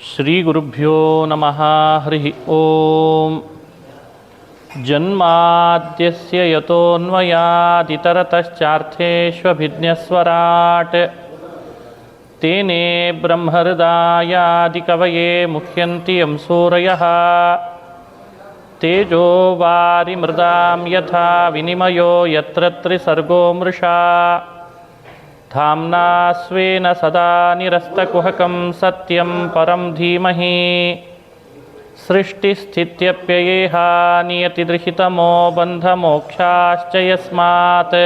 ಶ್ರೀಗುರುಭ್ಯೋ ನಮಃ ಹರಿ ಓಂ. ಜನ್ಮಾದ್ಯಸ್ಯ ಯತೋನ್ಮಯಾದಿತರತಶ್ಚಾರ್ಥೇಷ್ವಭಿಜ್ಞಸ್ವರಾಟ್ ತೇನೇ ಬ್ರಹ್ಮಹೃದಾಯಾದಿಕವಯೇ ಮುಹ್ಯಂತಿ ಯಂ ಸೂರಯಃ. ತೇಜೋ ವಾರಿಮೃದಾಂ ಯಥಾ ವಿನಿಮಯೋ ಯತ್ರ ತ್ರಿಸರ್ಗೋ ಮೃಷಾ. ಧಾಮ್ನಾ ಸ್ವೇನ ಸದಾ ನಿರಸ್ತಕುಹಕಂ ಸತ್ಯಂ ಪರಂ ಧೀಮಹಿ. ಸೃಷ್ಟಿಸ್ಥಿತ್ಯಪ್ಯಯೇಹ ನಿಯತಿದೃಹಿತಮೋ ಬಂಧಮೋಕ್ಷಾಶ್ಚ ಯಸ್ಮಾತ್.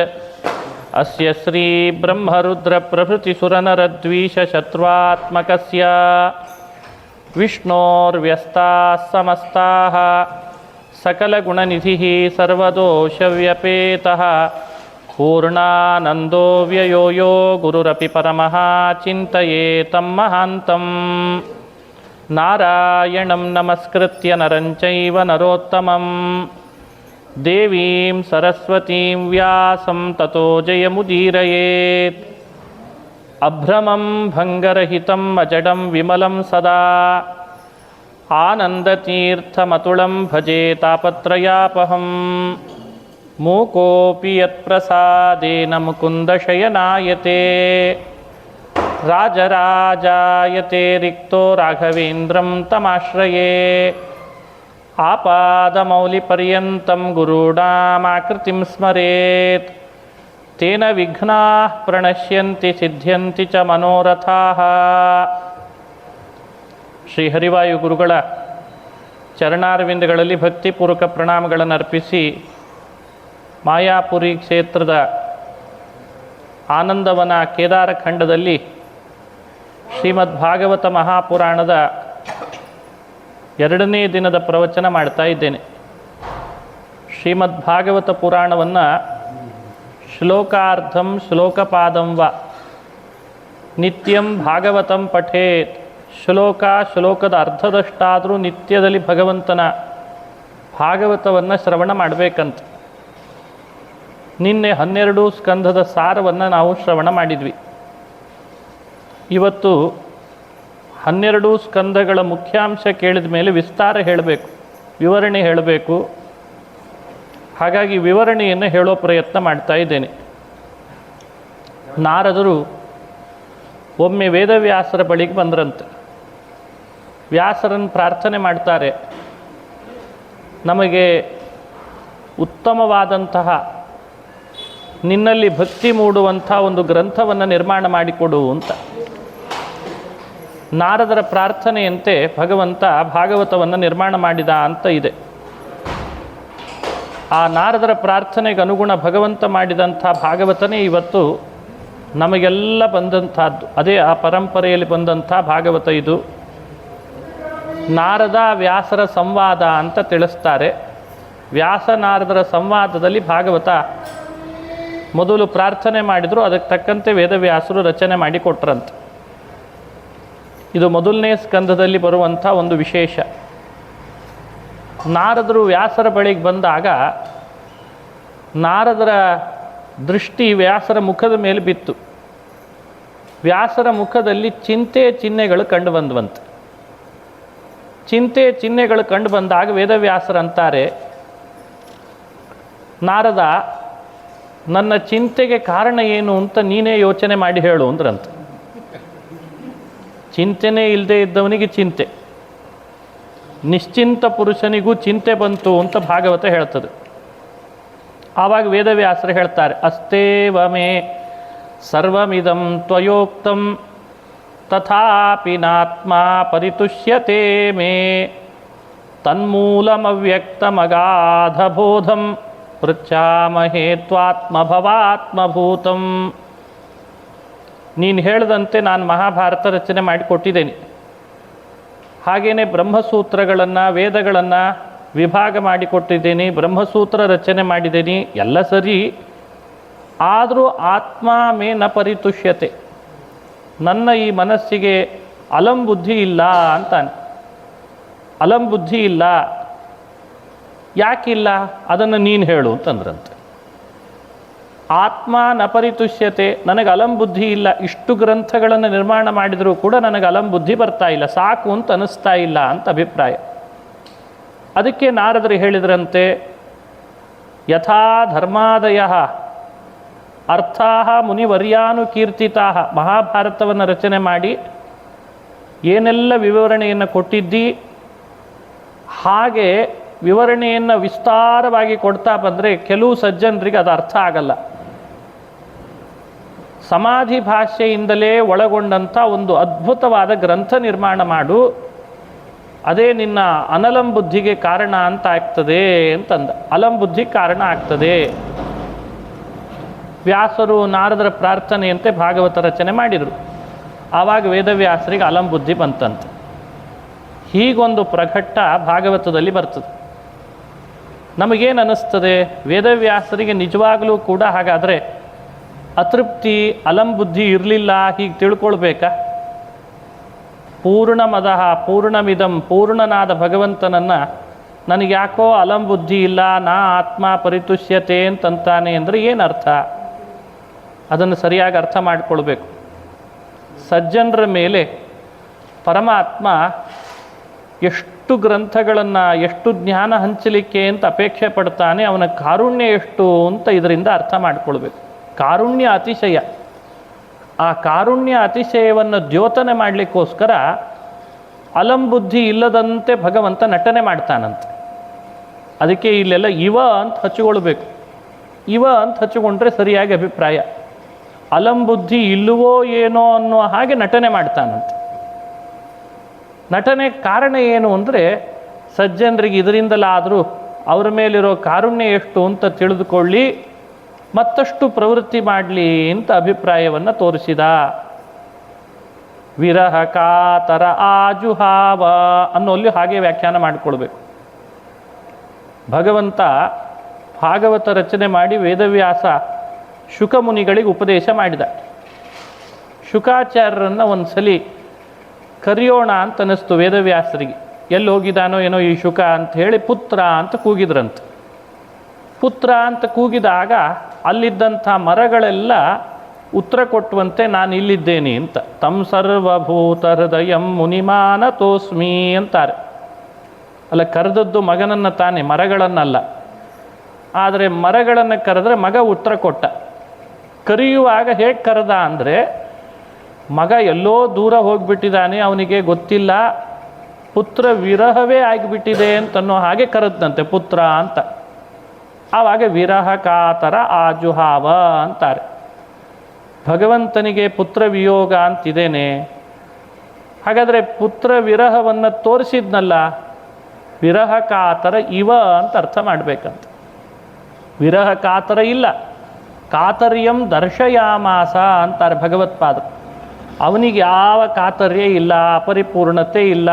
ಅಸ್ಯ ಶ್ರೀ ಬ್ರಹ್ಮರುದ್ರಪ್ರಭೃತಿಸುರನರದ್ವೀಷಶತ್ರುತ್ಮಕಸ್ಯ ವಿಷ್ಣೋರ್ವ್ಯಸ್ತಾಃ ಸಮಸ್ತಾಃ ಸಕಲಗುಣನಿಧಿಃ ಸರ್ವದೋಷವ್ಯಪೇತಃ ಪೂರ್ಣಾನಂದೋ ವ್ಯಯೋ ಯೋ ಗುರುರಪಿ ಪರಮಃ ಚಿಂತಯೇತಂ ಮಹಾಂತಂ. ನಾರಾಯಣಂ ನಮಸ್ಕೃತ್ಯ ನರಂ ಚೈವ ನರೋತ್ತಮಂ ದೇವೀಂ ಸರಸ್ವತೀಂ ವ್ಯಾಸಂ ತತೋ ಜಯಮುದೀರಯೇತ್. ಅಭ್ರಮಂ ಭಂಗರಹಿತಂ ಅಜಡಂ ವಿಮಲಂ ಸದಾ ಆನಂದತೀರ್ಥಮತುಳಂ ಭಜೆ ತಾಪತ್ರಯಾಪಹಂ. ಮೂಕೋಪಿ ಯತ್ಪ್ರಸಾದೇನ ಮುಕುಂದಶಯನಾಯತೆ ರಾಜರಾಜಾಯತೆ ರಿಕ್ತೋ ರಾಘವೇಂದ್ರಂ ತಮಾಶ್ರಯೇ. ಆಪಾದಮೌಲಿಪರ್ಯಂತಂ ಗುರುಣಾಮಾಕೃತಿಂ ಸ್ಮರೇತ್. ತೇನ ವಿಘ್ನಾಃ ಪ್ರಣಶ್ಯಂತಿ ಸಿದ್ಧ್ಯಂತಿ ಚ ಮನೋರಥಾಃ. ಶ್ರೀ ಹರಿವಾಯು ಗುರುಗಳ ಚರಣಾರವಿಂದಗಳಲ್ಲಿ ಭಕ್ತಿಪೂರ್ವಕ ಪ್ರಣಾಮಗಳನ್ನು ಅರ್ಪಿಸಿ ಮಾಯಾಪುರಿ ಕ್ಷೇತ್ರದ ಆನಂದವನ ಕೇದಾರ ಖಂಡದಲ್ಲಿ ಶ್ರೀಮದ್ ಭಾಗವತ ಮಹಾಪುರಾಣದ 2ನೇ ದಿನದ ಪ್ರವಚನ ಮಾಡ್ತಾ ಇದ್ದೇನೆ. ಶ್ರೀಮದ್ ಭಾಗವತ ಪುರಾಣವನ್ನು ಶ್ಲೋಕಾರ್ಧಂ ಶ್ಲೋಕಪಾದಂ ವ ನಿತ್ಯಂ ಭಾಗವತಂ ಪಠೇತ್. ಶ್ಲೋಕದ ಅರ್ಧದಷ್ಟಾದರೂ ನಿತ್ಯದಲ್ಲಿ ಭಗವಂತನ ಭಾಗವತವನ್ನು ಶ್ರವಣ ಮಾಡಬೇಕಂತ. ನಿನ್ನೆ 12 ಸ್ಕಂಧದ ಸಾರವನ್ನು ನಾವು ಶ್ರವಣ ಮಾಡಿದ್ವಿ. ಇವತ್ತು 12 ಸ್ಕಂಧಗಳ ಮುಖ್ಯಾಂಶ ಕೇಳಿದ ಮೇಲೆ ವಿಸ್ತಾರ ಹೇಳಬೇಕು, ವಿವರಣೆ ಹೇಳಬೇಕು. ಹಾಗಾಗಿ ವಿವರಣೆಯನ್ನು ಹೇಳೋ ಪ್ರಯತ್ನ ಮಾಡ್ತಾ ಇದ್ದೇನೆ. ನಾರದರು ಒಮ್ಮೆ ವೇದವ್ಯಾಸರ ಬಳಿಗೆ ಬಂದ್ರಂತೆ. ವ್ಯಾಸರನ್ನು ಪ್ರಾರ್ಥನೆ ಮಾಡ್ತಾರೆ, ನಮಗೆ ಉತ್ತಮವಾದಂತಹ ನಿನ್ನಲ್ಲಿ ಭಕ್ತಿ ಮೂಡುವಂಥ ಒಂದು ಗ್ರಂಥವನ್ನು ನಿರ್ಮಾಣ ಮಾಡಿಕೊಡು ಅಂತ. ನಾರದರ ಪ್ರಾರ್ಥನೆಯಂತೆ ಭಗವಂತ ಭಾಗವತವನ್ನು ನಿರ್ಮಾಣ ಮಾಡಿದ ಅಂತ ಇದೆ. ಆ ನಾರದರ ಪ್ರಾರ್ಥನೆಗೆ ಅನುಗುಣ ಭಗವಂತ ಮಾಡಿದಂಥ ಭಾಗವತನೇ ಇವತ್ತು ನಮಗೆಲ್ಲ ಬಂದಂಥದ್ದು. ಅದೇ ಆ ಪರಂಪರೆಯಲ್ಲಿ ಬಂದಂಥ ಭಾಗವತ ಇದು. ನಾರದ ವ್ಯಾಸರ ಸಂವಾದ ಅಂತ ತಿಳಿಸ್ತಾರೆ. ವ್ಯಾಸ ನಾರದರ ಸಂವಾದದಲ್ಲಿ ಭಾಗವತ ಮೊದಲು ಪ್ರಾರ್ಥನೆ ಮಾಡಿದರು, ಅದಕ್ಕೆ ತಕ್ಕಂತೆ ವೇದವ್ಯಾಸರು ರಚನೆ ಮಾಡಿ ಕೊಟ್ರಂತೆ. ಇದು ಮೊದಲನೇ ಸ್ಕಂದದಲ್ಲಿ ಬರುವಂಥ ಒಂದು ವಿಶೇಷ. ನಾರದರು ವ್ಯಾಸರ ಬಳಿಗೆ ಬಂದಾಗ ನಾರದರ ದೃಷ್ಟಿ ವ್ಯಾಸರ ಮುಖದ ಮೇಲೆ ಬಿತ್ತು. ವ್ಯಾಸರ ಮುಖದಲ್ಲಿ ಚಿಂತೆ ಚಿಹ್ನೆಗಳು ಕಂಡು ಬಂದ್ವಂತೆ. ಚಿಂತೆ ಚಿಹ್ನೆಗಳು ಕಂಡು ಬಂದಾಗ ವೇದವ್ಯಾಸರಂತಾರೆ, ನಾರದ, ನನ್ನ ಚಿಂತೆಗೆ ಕಾರಣ ಏನು ಅಂತ ನೀನೇ ಯೋಚನೆ ಮಾಡಿ ಹೇಳು ಅಂದ್ರಂತೆ. ಚಿಂತೆನೇ ಇಲ್ಲದೆ ಇದ್ದವನಿಗೆ ಚಿಂತೆ, ನಿಶ್ಚಿಂತ ಪುರುಷನಿಗೂ ಚಿಂತೆ ಬಂತು ಅಂತ ಭಾಗವತ ಹೇಳ್ತದೆ. ಆವಾಗ ವೇದವ್ಯಾಸರು ಹೇಳ್ತಾರೆ, ಅಸ್ತೇವ ಮೇ ಸರ್ವಮಿದಂ ತ್ವಯೋಕ್ತಂ ತಥಾಪಿ ನಾತ್ಮ ಪರಿತುಷ್ಯತೆ ಮೇ ತನ್ಮೂಲಮವ್ಯಕ್ತಮಗಾಧಬೋಧಂ ಪೃಚ್ಛಾಮಹೇ ತ್ವಾತ್ಮಭವಾತ್ಮಭೂತಂ. ನೀನು ಹೇಳಿದಂತೆ ನಾನು ಮಹಾಭಾರತ ರಚನೆ ಮಾಡಿಕೊಟ್ಟಿದ್ದೇನೆ. ಹಾಗೆಯೇ ಬ್ರಹ್ಮಸೂತ್ರಗಳನ್ನು ವೇದಗಳನ್ನು ವಿಭಾಗ ಮಾಡಿಕೊಟ್ಟಿದ್ದೀನಿ, ಬ್ರಹ್ಮಸೂತ್ರ ರಚನೆ ಮಾಡಿದ್ದೀನಿ, ಎಲ್ಲ ಸರಿ. ಆದರೂ ಆತ್ಮ ಮೇ ನ ಪರಿತುಷ್ಯತೆ, ನನ್ನ ಈ ಮನಸ್ಸಿಗೆ ಅಲಂಬುದ್ಧಿ ಇಲ್ಲ ಅಂತಾನೆ. ಅಲಂಬುದ್ಧಿ ಇಲ್ಲ. ಯಾಕಿಲ್ಲ ಅದನ್ನು ನೀನು ಹೇಳು ಅಂತಂದ್ರಂತೆ. ಆತ್ಮ ನ ಪರಿತುಷ್ಯತೆ, ನನಗೆ ಅಲಂಬುದ್ಧಿ ಇಲ್ಲ, ಇಷ್ಟು ಗ್ರಂಥಗಳನ್ನು ನಿರ್ಮಾಣ ಮಾಡಿದರೂ ಕೂಡ ನನಗೆ ಅಲಂಬುದ್ಧಿ ಬರ್ತಾ ಇಲ್ಲ, ಸಾಕು ಅಂತ ಅನ್ನಿಸ್ತಾ ಇಲ್ಲ ಅಂತ ಅಭಿಪ್ರಾಯ. ಅದಕ್ಕೆ ನಾರದರು ಹೇಳಿದ್ರಂತೆ, ಯಥಾ ಧರ್ಮಾದಯ ಅರ್ಥಾ ಮುನಿವರ್ಯಾನುಕೀರ್ತಿತಾ, ಮಹಾಭಾರತವನ್ನು ರಚನೆ ಮಾಡಿ ಏನೆಲ್ಲ ವಿವರಣೆಯನ್ನು ಕೊಟ್ಟಿದ್ದಿ ಹಾಗೆ ವಿವರಣೆಯನ್ನು ವಿಸ್ತಾರವಾಗಿ ಕೊಡ್ತಾ ಬಂದರೆ ಕೆಲವು ಸಜ್ಜನರಿಗೆ ಅದು ಅರ್ಥ ಆಗಲ್ಲ. ಸಮಾಧಿ ಭಾಷೆಯಿಂದಲೇ ಒಳಗೊಂಡಂಥ ಒಂದು ಅದ್ಭುತವಾದ ಗ್ರಂಥ ನಿರ್ಮಾಣ ಮಾಡು, ಅದೇ ನಿನ್ನ ಅನಲಂಬುದ್ಧಿಗೆ ಕಾರಣ ಅಂತ ಆಗ್ತದೆ ಅಂತಂದ. ಅಲಂಬುದ್ಧಿ ಕಾರಣ ಆಗ್ತದೆ. ವ್ಯಾಸರು ನಾರದರ ಪ್ರಾರ್ಥನೆಯಂತೆ ಭಾಗವತ ರಚನೆ ಮಾಡಿದರು. ಆವಾಗ ವೇದವ್ಯಾಸರಿಗೆ ಅಲಂಬುದ್ಧಿ ಬಂತಂತೆ. ಹೀಗೊಂದು ಪ್ರಘಟ್ಟ ಭಾಗವತದಲ್ಲಿ ಬರ್ತದೆ. ನಮಗೇನು ಅನ್ನಿಸ್ತದೆ, ವೇದವ್ಯಾಸರಿಗೆ ನಿಜವಾಗಲೂ ಕೂಡ ಹಾಗಾದರೆ ಅತೃಪ್ತಿ ಅಲಂಬುದ್ಧಿ ಇರಲಿಲ್ಲ ಹೀಗೆ ತಿಳ್ಕೊಳ್ಬೇಕಾ? ಪೂರ್ಣಮದಃ ಪೂರ್ಣಮಿದಂ, ಪೂರ್ಣನಾದ ಭಗವಂತನನ್ನು ನನಗೆ ಯಾಕೋ ಅಲಂಬುದ್ಧಿ ಇಲ್ಲ, ನಾ ಆತ್ಮ ಪರಿತುಷ್ಯತೆ ಅಂತಂತಾನೆ ಅಂದರೆ ಏನು ಅರ್ಥ? ಅದನ್ನು ಸರಿಯಾಗಿ ಅರ್ಥ ಮಾಡಿಕೊಳ್ಬೇಕು. ಸಜ್ಜನರ ಮೇಲೆ ಪರಮಾತ್ಮ ಎಷ್ಟು ಗ್ರಂಥಗಳನ್ನು, ಎಷ್ಟು ಜ್ಞಾನ ಹಂಚಲಿಕ್ಕೆ ಅಂತ ಅಪೇಕ್ಷೆ ಪಡ್ತಾನೆ, ಅವನ ಕಾರುಣ್ಯ ಎಷ್ಟು ಅಂತ ಇದರಿಂದ ಅರ್ಥ ಮಾಡಿಕೊಳ್ಬೇಕು. ಕಾರುಣ್ಯ ಅತಿಶಯ. ಆ ಕಾರುಣ್ಯ ಅತಿಶಯವನ್ನು ದ್ಯೋತನೆ ಮಾಡಲಿಕ್ಕೋಸ್ಕರ ಅಲಂಬುದ್ಧಿ ಇಲ್ಲದಂತೆ ಭಗವಂತ ನಟನೆ ಮಾಡ್ತಾನಂತೆ. ಅದಕ್ಕೆ ಇಲ್ಲೆಲ್ಲ ಇವ ಅಂತ ಹಚ್ಚಿಕೊಳ್ಬೇಕು. ಇವ ಅಂತ ಹಚ್ಚಿಕೊಂಡ್ರೆ ಸರಿಯಾಗಿ ಅಭಿಪ್ರಾಯ. ಅಲಂಬುದ್ಧಿ ಇಲ್ಲವೋ ಏನೋ ಅನ್ನೋ ಹಾಗೆ ನಟನೆ ಮಾಡ್ತಾನಂತೆ. ನಟನೆ ಕಾರಣ ಏನು ಅಂದರೆ, ಸಜ್ಜನರಿಗೆ ಇದರಿಂದಲಾದರೂ ಅವರ ಮೇಲಿರೋ ಕಾರುಣ್ಯ ಎಷ್ಟು ಅಂತ ತಿಳಿದುಕೊಳ್ಳಿ, ಮತ್ತಷ್ಟು ಪ್ರವೃತ್ತಿ ಮಾಡಲಿ ಅಂತ ಅಭಿಪ್ರಾಯವನ್ನು ತೋರಿಸಿದ. ವಿರಹ ಕಾತರ ಆಜುಹಾವ ಅನ್ನೋಲ್ಲಿ ಹಾಗೆ ವ್ಯಾಖ್ಯಾನ ಮಾಡಿಕೊಳ್ಬೇಕು. ಭಗವಂತ ಭಾಗವತ ರಚನೆ ಮಾಡಿ ವೇದವ್ಯಾಸ ಶುಕಮುನಿಗಳಿಗೆ ಉಪದೇಶ ಮಾಡಿದ. ಶುಕಾಚಾರ್ಯರನ್ನು ಒಂದು ಸಲಿ ಕರೆಯೋಣ ಅಂತ ಅನ್ನಿಸ್ತು ವೇದವ್ಯಾಸರಿಗೆ. ಎಲ್ಲಿ ಹೋಗಿದಾನೋ ಏನೋ ಈ ಶುಕ ಅಂತ ಹೇಳಿ ಪುತ್ರ ಅಂತ ಕೂಗಿದ್ರಂತೆ. ಪುತ್ರ ಅಂತ ಕೂಗಿದಾಗ ಅಲ್ಲಿದ್ದಂಥ ಮರಗಳೆಲ್ಲ ಉತ್ತರ ಕೊಟ್ಟುವಂತೆ ನಾನು ಇಲ್ಲಿದ್ದೇನೆ ಅಂತ. ತಂ ಸರ್ವಭೂತ ಹೃದಯಂ ಮುನಿಮಾನ ತೋಸ್ಮಿ ಅಂತಾರೆ. ಅಲ್ಲ, ಕರೆದದ್ದು ಮಗನನ್ನು ತಾನೆ, ಮರಗಳನ್ನಲ್ಲ. ಆದರೆ ಮರಗಳನ್ನು ಕರೆದ್ರೆ ಮಗ ಉತ್ತರ ಕೊಟ್ಟ. ಕರೆಯುವಾಗ ಹೇಗೆ ಕರೆದ ಅಂದರೆ, ಮಗ ಎಲ್ಲೋ ದೂರ ಹೋಗಿಬಿಟ್ಟಿದ್ದಾನೆ, ಅವನಿಗೆ ಗೊತ್ತಿಲ್ಲ, ಪುತ್ರ ವಿರಹವೇ ಆಗಿಬಿಟ್ಟಿದೆ ಅಂತನ್ನೋ ಹಾಗೆ ಕರೆದಂತೆ ಪುತ್ರ ಅಂತ. ಆವಾಗ ವಿರಹ ಕಾತರ ಆಜುಹಾವ ಅಂತಾರೆ. ಭಗವಂತನಿಗೆ ಪುತ್ರ ವಿಯೋಗ ಅಂತಿದ್ದೇನೆ, ಹಾಗಾದರೆ ಪುತ್ರ ವಿರಹವನ್ನು ತೋರಿಸಿದ್ನಲ್ಲ, ವಿರಹ ಕಾತರ ಇವ ಅಂತ ಅರ್ಥ ಮಾಡಬೇಕಂತ. ವಿರಹ ಕಾತರ ಇಲ್ಲ, ಕಾತರ್ಯಂ ದರ್ಶಯಾಮಾಸ ಅಂತಾರೆ ಭಗವತ್ಪಾದರು. ಅವನಿಗೆ ಯಾವ ಕಾತರ್ಯ ಇಲ್ಲ, ಅಪರಿಪೂರ್ಣತೆ ಇಲ್ಲ,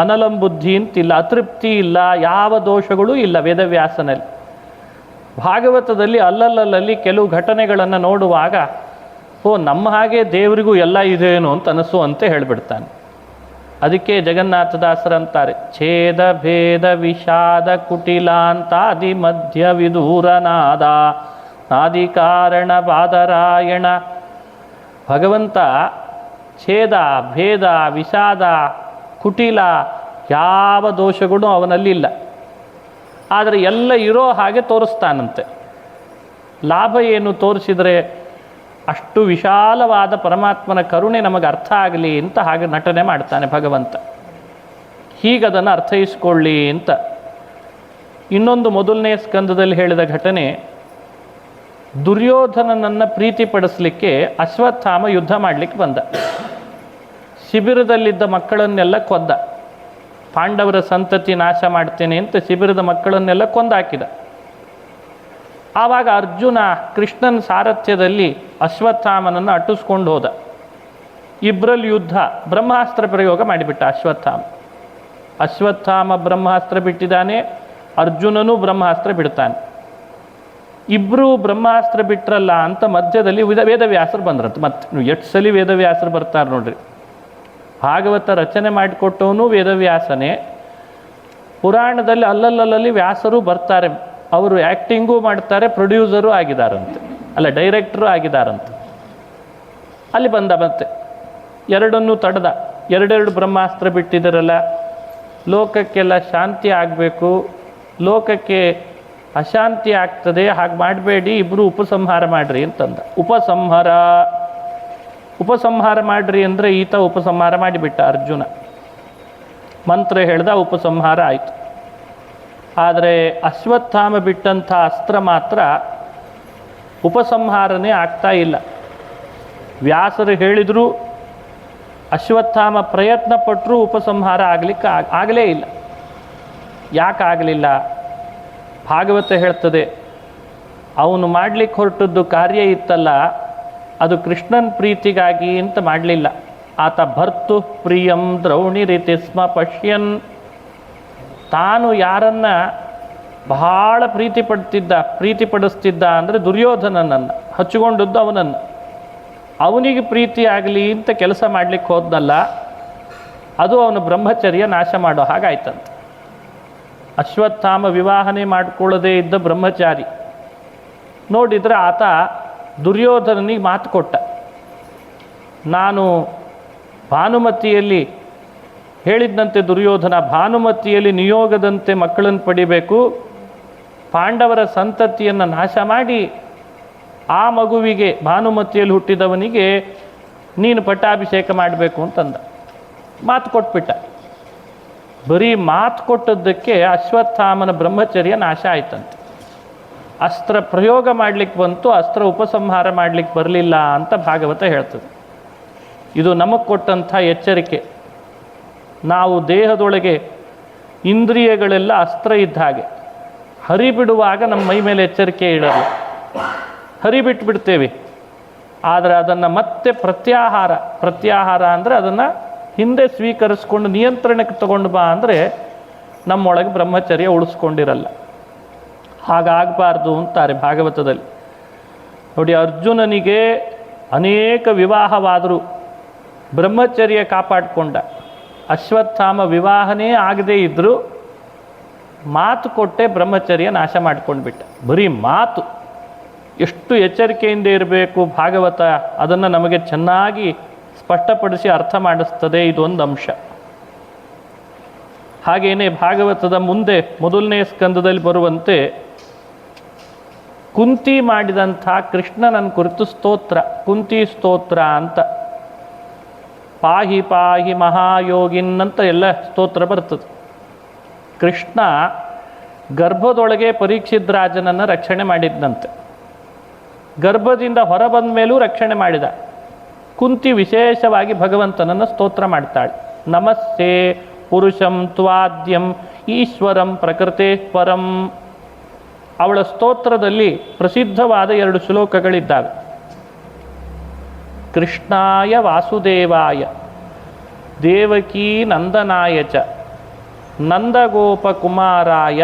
ಅನಲಂಬುದ್ಧಿ ಅಂತಿಲ್ಲ, ಅತೃಪ್ತಿ ಇಲ್ಲ, ಯಾವ ದೋಷಗಳೂ ಇಲ್ಲ ವೇದವ್ಯಾಸನಲ್ಲಿ. ಭಾಗವತದಲ್ಲಿ ಅಲ್ಲಲ್ಲಿ ಕೆಲವು ಘಟನೆಗಳನ್ನು ನೋಡುವಾಗ ನಮ್ಮ ಹಾಗೆ ದೇವರಿಗೂ ಎಲ್ಲ ಇದೇನು ಅಂತ ಅನಿಸುವಂತೆ ಹೇಳಿಬಿಡ್ತಾನೆ. ಅದಕ್ಕೆ ಜಗನ್ನಾಥದಾಸರಂತಾರೆ, ಛೇದ ಭೇದ ವಿಷಾದ ಕುಟಿಲಾಂತಾದಿ ಮಧ್ಯ ವಿದೂರನಾದ ನಾದಿ ಕಾರಣ ಬಾದರಾಯಣ. ಭಗವಂತ ಛೇದ ಭೇದ ವಿಷಾದ ಕುಟಿಲ ಯಾವ ದೋಷಗಳು ಅವನಲ್ಲಿಲ್ಲ. ಆದರೆ ಎಲ್ಲ ಇರೋ ಹಾಗೆ ತೋರಿಸ್ತಾನಂತೆ. ಲಾಭ ಏನು ತೋರಿಸಿದರೆ ಅಷ್ಟು ವಿಶಾಲವಾದ ಪರಮಾತ್ಮನ ಕರುಣೆ ನಮಗೆ ಅರ್ಥ ಆಗಲಿ ಅಂತ ಹಾಗೆ ನಟನೆ ಮಾಡ್ತಾನೆ ಭಗವಂತ. ಹೀಗದನ್ನು ಅರ್ಥೈಸ್ಕೊಳ್ಳಿ ಅಂತ. ಇನ್ನೊಂದು ಮೊದಲನೇ ಸ್ಕಂದದಲ್ಲಿ ಹೇಳಿದ ಘಟನೆ, ದುರ್ಯೋಧನನನ್ನು ಪ್ರೀತಿಪಡಿಸಲಿಕ್ಕೆ ಅಶ್ವತ್ಥಾಮ ಯುದ್ಧ ಮಾಡಲಿಕ್ಕೆ ಬಂದ. ಶಿಬಿರದಲ್ಲಿದ್ದ ಮಕ್ಕಳನ್ನೆಲ್ಲ ಕೊಂದ. ಪಾಂಡವರ ಸಂತತಿ ನಾಶ ಮಾಡ್ತೇನೆ ಅಂತ ಶಿಬಿರದ ಮಕ್ಕಳನ್ನೆಲ್ಲ ಕೊಂದಾಕಿದ. ಆವಾಗ ಅರ್ಜುನ ಕೃಷ್ಣನ ಸಾರಥ್ಯದಲ್ಲಿ ಅಶ್ವತ್ಥಾಮನನ್ನು ಅಟ್ಟಿಸ್ಕೊಂಡು ಹೋದ. ಇಬ್ಬರಲ್ಲಿ ಯುದ್ಧ, ಬ್ರಹ್ಮಾಸ್ತ್ರ ಪ್ರಯೋಗ ಮಾಡಿಬಿಟ್ಟ ಅಶ್ವತ್ಥಾಮ ಬ್ರಹ್ಮಾಸ್ತ್ರ ಬಿಟ್ಟಿದ್ದಾನೆ, ಅರ್ಜುನನೂ ಬ್ರಹ್ಮಾಸ್ತ್ರ ಬಿಡ್ತಾನೆ. ಇಬ್ಬರೂ ಬ್ರಹ್ಮಾಸ್ತ್ರ ಬಿಟ್ರಲ್ಲ ಅಂತ ಮಧ್ಯದಲ್ಲಿ ವೇದವ್ಯಾಸರು ಬಂದ್ರಂತೆ. ಮತ್ತೆ ಎಷ್ಟು ಸಲ ವೇದವ್ಯಾಸರು ಬರ್ತಾರೆ ನೋಡ್ರಿ. ಭಾಗವತ ರಚನೆ ಮಾಡಿಕೊಟ್ಟವನು ವೇದವ್ಯಾಸನೇ. ಪುರಾಣದಲ್ಲಿ ಅಲ್ಲಲ್ಲಿ ವ್ಯಾಸರು ಬರ್ತಾರೆ ಅವರು ಆ್ಯಕ್ಟಿಂಗೂ ಮಾಡ್ತಾರೆ, ಪ್ರೊಡ್ಯೂಸರು ಆಗಿದ್ದಾರಂತೆ, ಅಲ್ಲ ಡೈರೆಕ್ಟ್ರು ಆಗಿದ್ದಾರಂತೆ. ಅಲ್ಲಿ ಬಂದ ಮತ್ತೆ ಎರಡನ್ನೂ ತಡೆದ. ಎರಡೆರಡು ಬ್ರಹ್ಮಾಸ್ತ್ರ ಬಿಟ್ಟಿದ್ದರಲ್ಲ, ಲೋಕಕ್ಕೆಲ್ಲ ಶಾಂತಿ ಆಗಬೇಕು, ಲೋಕಕ್ಕೆ ಅಶಾಂತಿ ಆಗ್ತದೆ, ಹಾಗೆ ಮಾಡಬೇಡಿ, ಇಬ್ಬರು ಉಪಸಂಹಾರ ಮಾಡಿರಿ ಅಂತಂದ. ಉಪಸಂಹಾರ ಮಾಡಿರಿ ಅಂದರೆ ಈತ ಉಪಸಂಹಾರ ಮಾಡಿಬಿಟ್ಟ. ಅರ್ಜುನ ಮಂತ್ರ ಹೇಳ್ದ, ಉಪಸಂಹಾರ ಆಯಿತು. ಆದರೆ ಅಶ್ವತ್ಥಾಮ ಬಿಟ್ಟಂಥ ಅಸ್ತ್ರ ಮಾತ್ರ ಉಪಸಂಹಾರನೇ ಆಗ್ತಾ ಇಲ್ಲ. ವ್ಯಾಸರು ಹೇಳಿದರೂ ಅಶ್ವತ್ಥಾಮ ಪ್ರಯತ್ನ ಪಟ್ಟರೂ ಉಪಸಂಹಾರ ಆಗಲೇ ಇಲ್ಲ. ಯಾಕೆ ಆಗಲಿಲ್ಲ? ಭಾಗವತ ಹೇಳ್ತದೆ, ಅವನು ಮಾಡಲಿಕ್ಕೆ ಹೊರಟದ್ದು ಕಾರ್ಯ ಇತ್ತಲ್ಲ, ಅದು ಕೃಷ್ಣನ ಪ್ರೀತಿಗಾಗಿ ಅಂತ ಮಾಡಲಿಲ್ಲ. ಆತ ಭರ್ತು ಪ್ರಿಯಂ ದ್ರೌಣಿರಿತಿ ಸ್ಮ ಪಶ್ಯನ್, ತಾನು ಯಾರನ್ನ ಬಹಳ ಪ್ರೀತಿಪಡಿಸ್ತಿದ್ದ ಅಂದರೆ ದುರ್ಯೋಧನನನ್ನು, ಹಚ್ಚಿಕೊಂಡದ್ದು ಅವನನ್ನು. ಅವನಿಗೆ ಪ್ರೀತಿ ಆಗಲಿ ಅಂತ ಕೆಲಸ ಮಾಡಲಿಕ್ಕೆ ಹೋದ್ನಲ್ಲ, ಅದು ಅವನು ಬ್ರಹ್ಮಚರ್ಯ ನಾಶ ಮಾಡೋ ಹಾಗಾಯ್ತಂತೆ. ಅಶ್ವತ್ಥಾಮ ವಿವಾಹನೆ ಮಾಡಿಕೊಳ್ಳದೇ ಇದ್ದ ಬ್ರಹ್ಮಚಾರಿ ನೋಡಿದರೆ ಆತ ದುರ್ಯೋಧನನಿಗೆ ಮಾತು ಕೊಟ್ಟ, ನಾನು ಭಾನುಮತಿಯಲ್ಲಿ ಹೇಳಿದ್ದಂತೆ ದುರ್ಯೋಧನ ಭಾನುಮತಿಯಲ್ಲಿ ನಿಯೋಗದಂತೆ ಮಕ್ಕಳನ್ನು ಪಡಿಬೇಕು, ಪಾಂಡವರ ಸಂತತಿಯನ್ನು ನಾಶ ಮಾಡಿ ಆ ಮಗುವಿಗೆ, ಭಾನುಮತಿಯಲ್ಲಿ ಹುಟ್ಟಿದವನಿಗೆ ನೀನು ಪಟ್ಟಾಭಿಷೇಕ ಮಾಡಬೇಕು ಅಂತಂದ. ಮಾತು ಕೊಟ್ಬಿಟ್ಟ. ಬರೀ ಮಾತು ಕೊಟ್ಟದ್ದಕ್ಕೆ ಅಶ್ವತ್ಥಾಮನ ಬ್ರಹ್ಮಚರ್ಯ ನಾಶ ಆಯ್ತಂತೆ. ಅಸ್ತ್ರ ಪ್ರಯೋಗ ಮಾಡಲಿಕ್ಕೆ ಬಂತು, ಅಸ್ತ್ರ ಉಪಸಂಹಾರ ಮಾಡಲಿಕ್ಕೆ ಬರಲಿಲ್ಲ ಅಂತ ಭಾಗವತ ಹೇಳ್ತದೆ. ಇದು ನಮಗೆ ಕೊಟ್ಟಂಥ ಎಚ್ಚರಿಕೆ. ನಾವು ದೇಹದೊಳಗೆ ಇಂದ್ರಿಯಗಳೆಲ್ಲ ಅಸ್ತ್ರ ಇದ್ದ ಹಾಗೆ, ಹರಿಬಿಡುವಾಗ ನಮ್ಮ ಮೈ ಮೇಲೆ ಎಚ್ಚರಿಕೆ ಇಡಲ್ಲ, ಹರಿಬಿಟ್ಬಿಡ್ತೇವೆ. ಆದರೆ ಅದನ್ನು ಮತ್ತೆ ಪ್ರತ್ಯಾಹಾರ ಅಂದರೆ ಅದನ್ನು ಹಿಂದೆ ಸ್ವೀಕರಿಸ್ಕೊಂಡು ನಿಯಂತ್ರಣಕ್ಕೆ ತಗೊಂಡು ಬಾ ಅಂದರೆ ನಮ್ಮೊಳಗೆ ಬ್ರಹ್ಮಚರ್ಯ ಉಳಿಸ್ಕೊಂಡಿರಲ್ಲ. ಹಾಗಾಗಬಾರ್ದು ಅಂತಾರೆ ಭಾಗವತದಲ್ಲಿ. ನೋಡಿ, ಅರ್ಜುನನಿಗೆ ಅನೇಕ ವಿವಾಹವಾದರೂ ಬ್ರಹ್ಮಚರ್ಯ ಕಾಪಾಡಿಕೊಂಡ. ಅಶ್ವತ್ಥಾಮ ವಿವಾಹನೇ ಆಗದೇ ಇದ್ದರೂ ಮಾತು ಕೊಟ್ಟೆ ಬ್ರಹ್ಮಚರ್ಯ ನಾಶ ಮಾಡ್ಕೊಂಡ್ಬಿಟ್ಟ. ಬರೀ ಮಾತು. ಎಷ್ಟು ಎಚ್ಚರಿಕೆಯಿಂದ ಇರಬೇಕು ಭಾಗವತ ಅದನ್ನು ನಮಗೆ ಚೆನ್ನಾಗಿ ಸ್ಪಷ್ಟಪಡಿಸಿ ಅರ್ಥ ಮಾಡಿಸ್ತದೆ. ಇದೊಂದು ಅಂಶ. ಹಾಗೆಯೇ ಭಾಗವತದ ಮುಂದೆ ಮೊದಲನೇ ಸ್ಕಂದದಲ್ಲಿ ಬರುವಂತೆ ಕುಂತಿ ಮಾಡಿದಂಥ ಕೃಷ್ಣನನ್ನು ಕುರಿತು ಸ್ತೋತ್ರ, ಕುಂತಿ ಸ್ತೋತ್ರ ಅಂತ, ಪಾಹಿ ಪಾಹಿ ಮಹಾಯೋಗಿನ್ ಅಂತ ಎಲ್ಲ ಸ್ತೋತ್ರ ಬರ್ತದೆ. ಕೃಷ್ಣ ಗರ್ಭದೊಳಗೆ ಪರೀಕ್ಷಿತ್ ರಾಜನನ್ನು ರಕ್ಷಣೆ ಮಾಡಿದ್ದಂತೆ. ಗರ್ಭದಿಂದ ಹೊರ ಬಂದ ಮೇಲೂ ರಕ್ಷಣೆ ಮಾಡಿದ. ಕುಂತಿ ವಿಶೇಷವಾಗಿ ಭಗವಂತನನ್ನು ಸ್ತೋತ್ರ ಮಾಡ್ತಾಳೆ. ನಮಸ್ತೆ ಪುರುಷಂ ತ್ವಾದ್ಯಂ ಈಶ್ವರಂ ಪ್ರಕೃತೆ ಪರಂ. ಅವಳ ಸ್ತೋತ್ರದಲ್ಲಿ ಪ್ರಸಿದ್ಧವಾದ 2 ಶ್ಲೋಕಗಳಿದ್ದಾವೆ. ಕೃಷ್ಣಾಯ ವಾಸುದೇವಾಯ ದೇವಕೀ ನಂದನಾಯ ಚ ನಂದಗೋಪಕುಮಾರಾಯ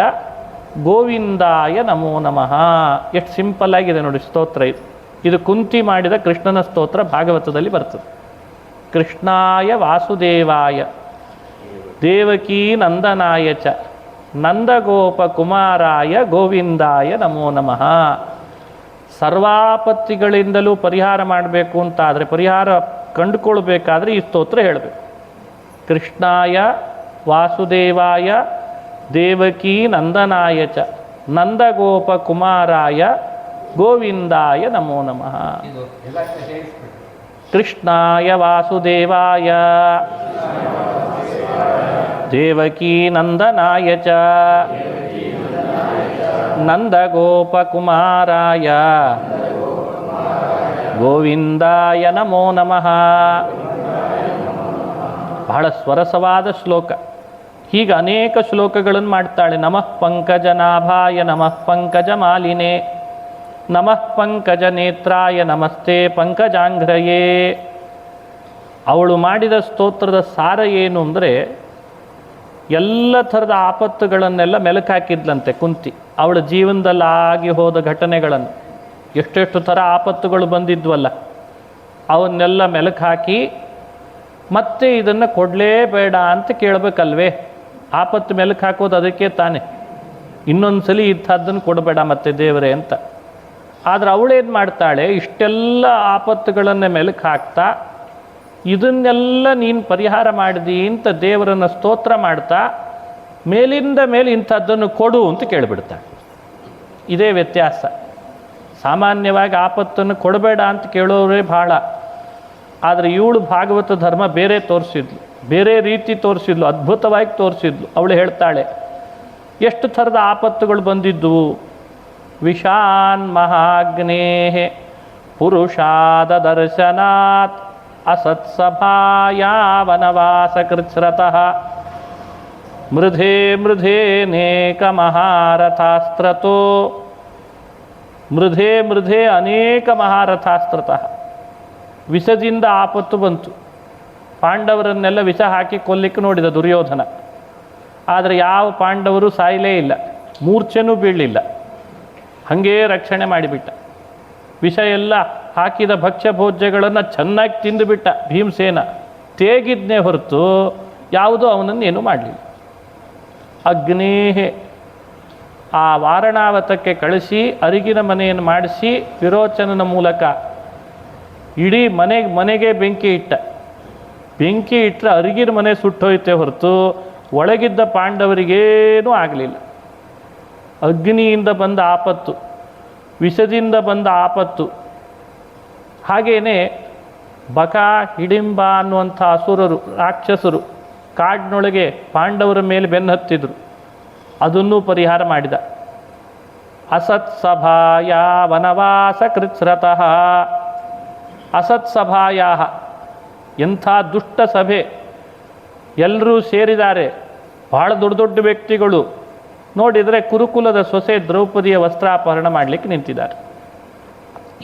ಗೋವಿಂದಾಯ ನಮೋ ನಮಃ. ಎಷ್ಟು ಸಿಂಪಲ್ ಆಗಿದೆ ನೋಡಿ ಸ್ತೋತ್ರ ಇದು. ಇದು ಕುಂತಿ ಮಾಡಿದ ಕೃಷ್ಣನ ಸ್ತೋತ್ರ ಭಾಗವತದಲ್ಲಿ ಬರ್ತದೆ. ಕೃಷ್ಣಾಯ ವಾಸುದೇವಾಯ ದೇವಕೀ ನಂದನಾಯ ಚ ನಂದಗೋಪಕುಮಾರಾಯ ಗೋವಿಂದಾಯ ನಮೋ ನಮಃ. ಸರ್ವಾಪತ್ತಿಗಳಿಂದಲೂ ಪರಿಹಾರ ಮಾಡಬೇಕು ಅಂತಾದರೆ, ಪರಿಹಾರ ಕಂಡುಕೊಳ್ಬೇಕಾದ್ರೆ ಈ ಸ್ತೋತ್ರ ಹೇಳಬೇಕು. ಕೃಷ್ಣಾಯ ವಾಸುದೇವಾಯ ದೇವಕೀ ನಂದನಾಯ ಚ ನಂದಗೋಪಕುಮಾರಾಯ ಗೋವಿಂದಾಯ ನಮೋ ನಮಃ. ಕೃಷ್ಣಾಯ ವಾಸುದೇವಾಯ ದೇವಕೀ ನಂದನಾಯ ಚ ನಂದಗೋಪಕುಮಾರಾಯ ಗೋವಿಂದಾಯ ನಮೋ ನಮಃ. ಬಹಳ ಸ್ವರಸವಾದ ಶ್ಲೋಕ. ಹೀಗೆ ಅನೇಕ ಶ್ಲೋಕಗಳನ್ನು ಮಾಡ್ತಾಳೆ. ನಮಃ ಪಂಕಜನಾಭಾಯ ನಮಃ ಪಂಕಜಮಾಲಿನೇ ನಮಃ ಪಂಕಜ ನೇತ್ರಾಯ ನಮಸ್ತೆ ಪಂಕಜಾಂಘ್ರಯೇ. ಅವಳು ಮಾಡಿದ ಸ್ತೋತ್ರದ ಸಾರ ಏನು ಅಂದರೆ, ಎಲ್ಲ ಥರದ ಆಪತ್ತುಗಳನ್ನೆಲ್ಲ ಮೆಲುಕಾಕಿದ್ಲಂತೆ ಕುಂತಿ. ಅವಳ ಜೀವನದಲ್ಲಿ ಆಗಿ ಹೋದ ಘಟನೆಗಳನ್ನು, ಎಷ್ಟೆಷ್ಟು ಥರ ಆಪತ್ತುಗಳು ಬಂದಿದ್ವಲ್ಲ, ಅವನ್ನೆಲ್ಲ ಮೆಲುಕು ಹಾಕಿ ಮತ್ತೆ ಇದನ್ನು ಕೊಡಲೇಬೇಡ ಅಂತ ಕೇಳಬೇಕಲ್ವೇ. ಆಪತ್ತು ಮೆಲುಕು ಹಾಕೋದು ಅದಕ್ಕೆ ತಾನೆ. ಇನ್ನೊಂದು ಸಲ ಇಂಥದ್ದನ್ನು ಕೊಡಬೇಡ ಮತ್ತೆ ದೇವರೇ ಅಂತ. ಆದರೆ ಅವಳೇನು ಮಾಡ್ತಾಳೆ, ಇಷ್ಟೆಲ್ಲ ಆಪತ್ತುಗಳನ್ನೇ ಮೆಲುಕು ಹಾಕ್ತಾ ಇದನ್ನೆಲ್ಲ ನೀನು ಪರಿಹಾರ ಮಾಡಿದಿ ಅಂತ ದೇವರನ್ನು ಸ್ತೋತ್ರ ಮಾಡ್ತಾ ಮೇಲಿಂದ ಮೇಲೆ ಇಂಥದ್ದನ್ನು ಕೊಡು ಅಂತ ಕೇಳಿಬಿಡ್ತಾಳೆ. ಇದೇ ವ್ಯತ್ಯಾಸ. ಸಾಮಾನ್ಯವಾಗಿ ಆಪತ್ತನ್ನು ಕೊಡಬೇಡ ಅಂತ ಕೇಳೋರೇ ಭಾಳ. ಆದರೆ ಇವಳು ಭಾಗವತ ಧರ್ಮ ಬೇರೆ ತೋರಿಸಿದ್ಲು, ಬೇರೆ ರೀತಿ ತೋರಿಸಿದ್ಲು, ಅದ್ಭುತವಾಗಿ ತೋರಿಸಿದ್ಲು. ಅವಳು ಹೇಳ್ತಾಳೆ ಎಷ್ಟು ಥರದ ಆಪತ್ತುಗಳು ಬಂದಿದ್ದುವು. ವಿಷಾನ್ ಮಹಾಗ್ನೇಃ ಪುರುಷಾದ ದರ್ಶನಾತ್ ಅಸತ್ಸಭಾಯಾ ವನವಾಸ ಕೃಚ್ಛ್ರತಃ ಮೃಧೇ ಮೃಧೇನೇಕ ಮಹಾರಥಾಸ್ತ್ರತೋ. ಮೃಧೇ ಮೃಧೇ ಅನೇಕ ಮಹಾರಥಾಸ್ತ್ರತಃ. ವಿಷದಿಂದ ಆಪತ್ತು ಬಂತು. ಪಾಂಡವರನ್ನೆಲ್ಲ ವಿಷ ಹಾಕಿ ಕೊಲ್ಲಿಕ್ಕೆ ನೋಡಿದ ದುರ್ಯೋಧನ. ಆದರೆ ಯಾವ ಪಾಂಡವರು ಸಾಯಲೇ ಇಲ್ಲ, ಮೂರ್ಛೆನೂ ಬೀಳಲಿಲ್ಲ, ಹಾಗೇ ರಕ್ಷಣೆ ಮಾಡಿಬಿಟ್ಟ. ವಿಷ ಎಲ್ಲ ಹಾಕಿದ ಭಕ್ಷ್ಯ ಭೋಜ್ಯಗಳನ್ನು ಚೆನ್ನಾಗಿ ತಿಂದುಬಿಟ್ಟ ಭೀಮಸೇನ. ತೇಗಿದ್ನೇ ಹೊರತು ಯಾವುದೂ ಅವನನ್ನೇನು ಮಾಡಲಿಲ್ಲ. ಅಗ್ನೇಹೆ ಆ ವಾರಣಾವತಕ್ಕೆ ಕಳಿಸಿ ಅರಿಗಿನ ಮನೆಯನ್ನು ಮಾಡಿಸಿ ವಿರೋಚನನ ಮೂಲಕ ಇಡೀ ಮನೆಗೆ ಬೆಂಕಿ ಇಟ್ಟ. ಬೆಂಕಿ ಇಟ್ಟರೆ ಅರಿಗಿನ ಮನೆ ಸುಟ್ಟೋಯ್ತೆ ಹೊರತು ಒಳಗಿದ್ದ ಪಾಂಡವರಿಗೇನೂ ಆಗಲಿಲ್ಲ. ಅಗ್ನಿಯಿಂದ ಬಂದ ಆಪತ್ತು, ವಿಷದಿಂದ ಬಂದ ಆಪತ್ತು. ಹಾಗೇನೆ ಬಕ ಹಿಡಿಂಬ ಅನ್ನುವಂಥ ಅಸುರರು, ರಾಕ್ಷಸರು ಕಾಡಿನೊಳಗೆ ಪಾಂಡವರ ಮೇಲೆ ಬೆನ್ನು ಹತ್ತಿದ್ರು. ಅದನ್ನೂ ಪರಿಹಾರ ಮಾಡಿದ. ಅಸತ್ಸಭಾಯ ವನವಾಸ ಕೃಚ್ಛ್ರತಃ. ಅಸತ್ಸಭಾಯ ಎಂಥ ದುಷ್ಟ ಸಭೆ, ಎಲ್ಲರೂ ಸೇರಿದ್ದಾರೆ, ಭಾಳ ದೊಡ್ಡ ದೊಡ್ಡ ವ್ಯಕ್ತಿಗಳು. ನೋಡಿದರೆ ಕುರುಕುಲದ ಸೊಸೆ ದ್ರೌಪದಿಯ ವಸ್ತ್ರಾಪಹರಣ ಮಾಡಲಿಕ್ಕೆ ನಿಂತಿದ್ದಾರೆ.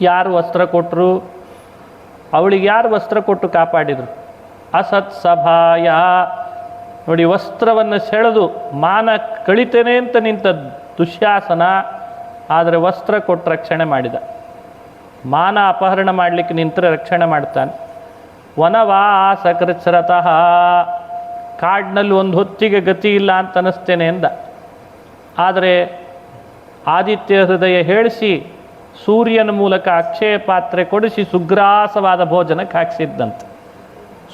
ಯಾರು ವಸ್ತ್ರ ಕೊಟ್ಟರು? ಅವಳಿಗೆ ಯಾರು ವಸ್ತ್ರ ಕೊಟ್ಟು ಕಾಪಾಡಿದರು? ಅಸತ್ಸಭಾಯ. ನೋಡಿ, ವಸ್ತ್ರವನ್ನು ಸೆಳೆದು ಮಾನ ಕಳಿತೇನೆ ಅಂತ ನಿಂತ ದುಶ್ಯಾಸನ, ಆದರೆ ವಸ್ತ್ರ ಕೊಟ್ಟು ರಕ್ಷಣೆ ಮಾಡಿದ. ಮಾನ ಅಪಹರಣ ಮಾಡಲಿಕ್ಕೆ ನಿಂತರೆ ರಕ್ಷಣೆ ಮಾಡ್ತಾನೆ. ವನವಾಸ ಕೃಚ್ಛ್ರತಃ. ಕಾಡಿನಲ್ಲಿ ಒಂದು ಹೊತ್ತಿಗೆ ಗತಿ ಇಲ್ಲ ಅಂತ ಅನ್ನಿಸ್ತೇನೆ ಎಂದ. ಆದರೆ ಆದಿತ್ಯ ಹೃದಯ ಹೇಳಿಸಿ ಸೂರ್ಯನ ಮೂಲಕ ಅಕ್ಷಯ ಪಾತ್ರೆ ಕೊಡಿಸಿ ಸುಗ್ರಾಸವಾದ ಭೋಜನಕ್ಕೆ ಹಾಕಿಸಿದ್ದಂತೆ.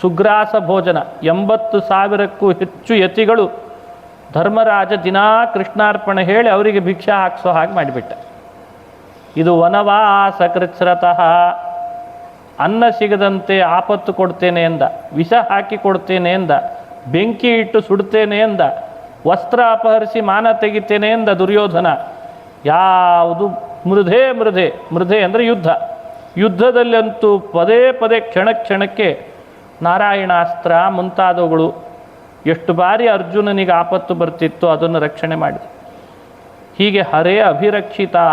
ಸುಗ್ರಾಸ ಭೋಜನ 80,000ಕ್ಕೂ ಹೆಚ್ಚು ಯತಿಗಳು ಧರ್ಮರಾಜ ದಿನಾ ಕೃಷ್ಣಾರ್ಪಣೆ ಹೇಳಿ ಅವರಿಗೆ ಭಿಕ್ಷಾ ಹಾಕಿಸೋ ಹಾಗೆ ಮಾಡಿಬಿಟ್ಟ. ಇದು ವನವಾಸ ಕೃಚ್ಛ್ರತಃ. ಅನ್ನ ಸಿಗದಂತೆ ಆಪತ್ತು ಕೊಡ್ತೇನೆ ಎಂದ, ವಿಷ ಹಾಕಿ ಕೊಡ್ತೇನೆ ಎಂದ, ಬೆಂಕಿ ಇಟ್ಟು ಸುಡ್ತೇನೆ ಎಂದ, ವಸ್ತ್ರ ಅಪಹರಿಸಿ ಮಾನ ತೆಗಿತೇನೆ ಎಂದ ದುರ್ಯೋಧನ. ಯಾವುದು ಮೃಧೆ ಮೃಧೆ. ಮೃಧೆ ಅಂದರೆ ಯುದ್ಧ. ಯುದ್ಧದಲ್ಲಂತೂ ಪದೇ ಪದೇ ಕ್ಷಣಕ್ಕೆ ನಾರಾಯಣಾಸ್ತ್ರ ಮುಂತಾದವುಗಳು. ಎಷ್ಟು ಬಾರಿ ಅರ್ಜುನನಿಗೆ ಆಪತ್ತು ಬರ್ತಿತ್ತು, ಅದನ್ನು ರಕ್ಷಣೆ ಮಾಡಿದೆ. ಹೀಗೆ ಹರೇ ಅಭಿರಕ್ಷಿತಾ.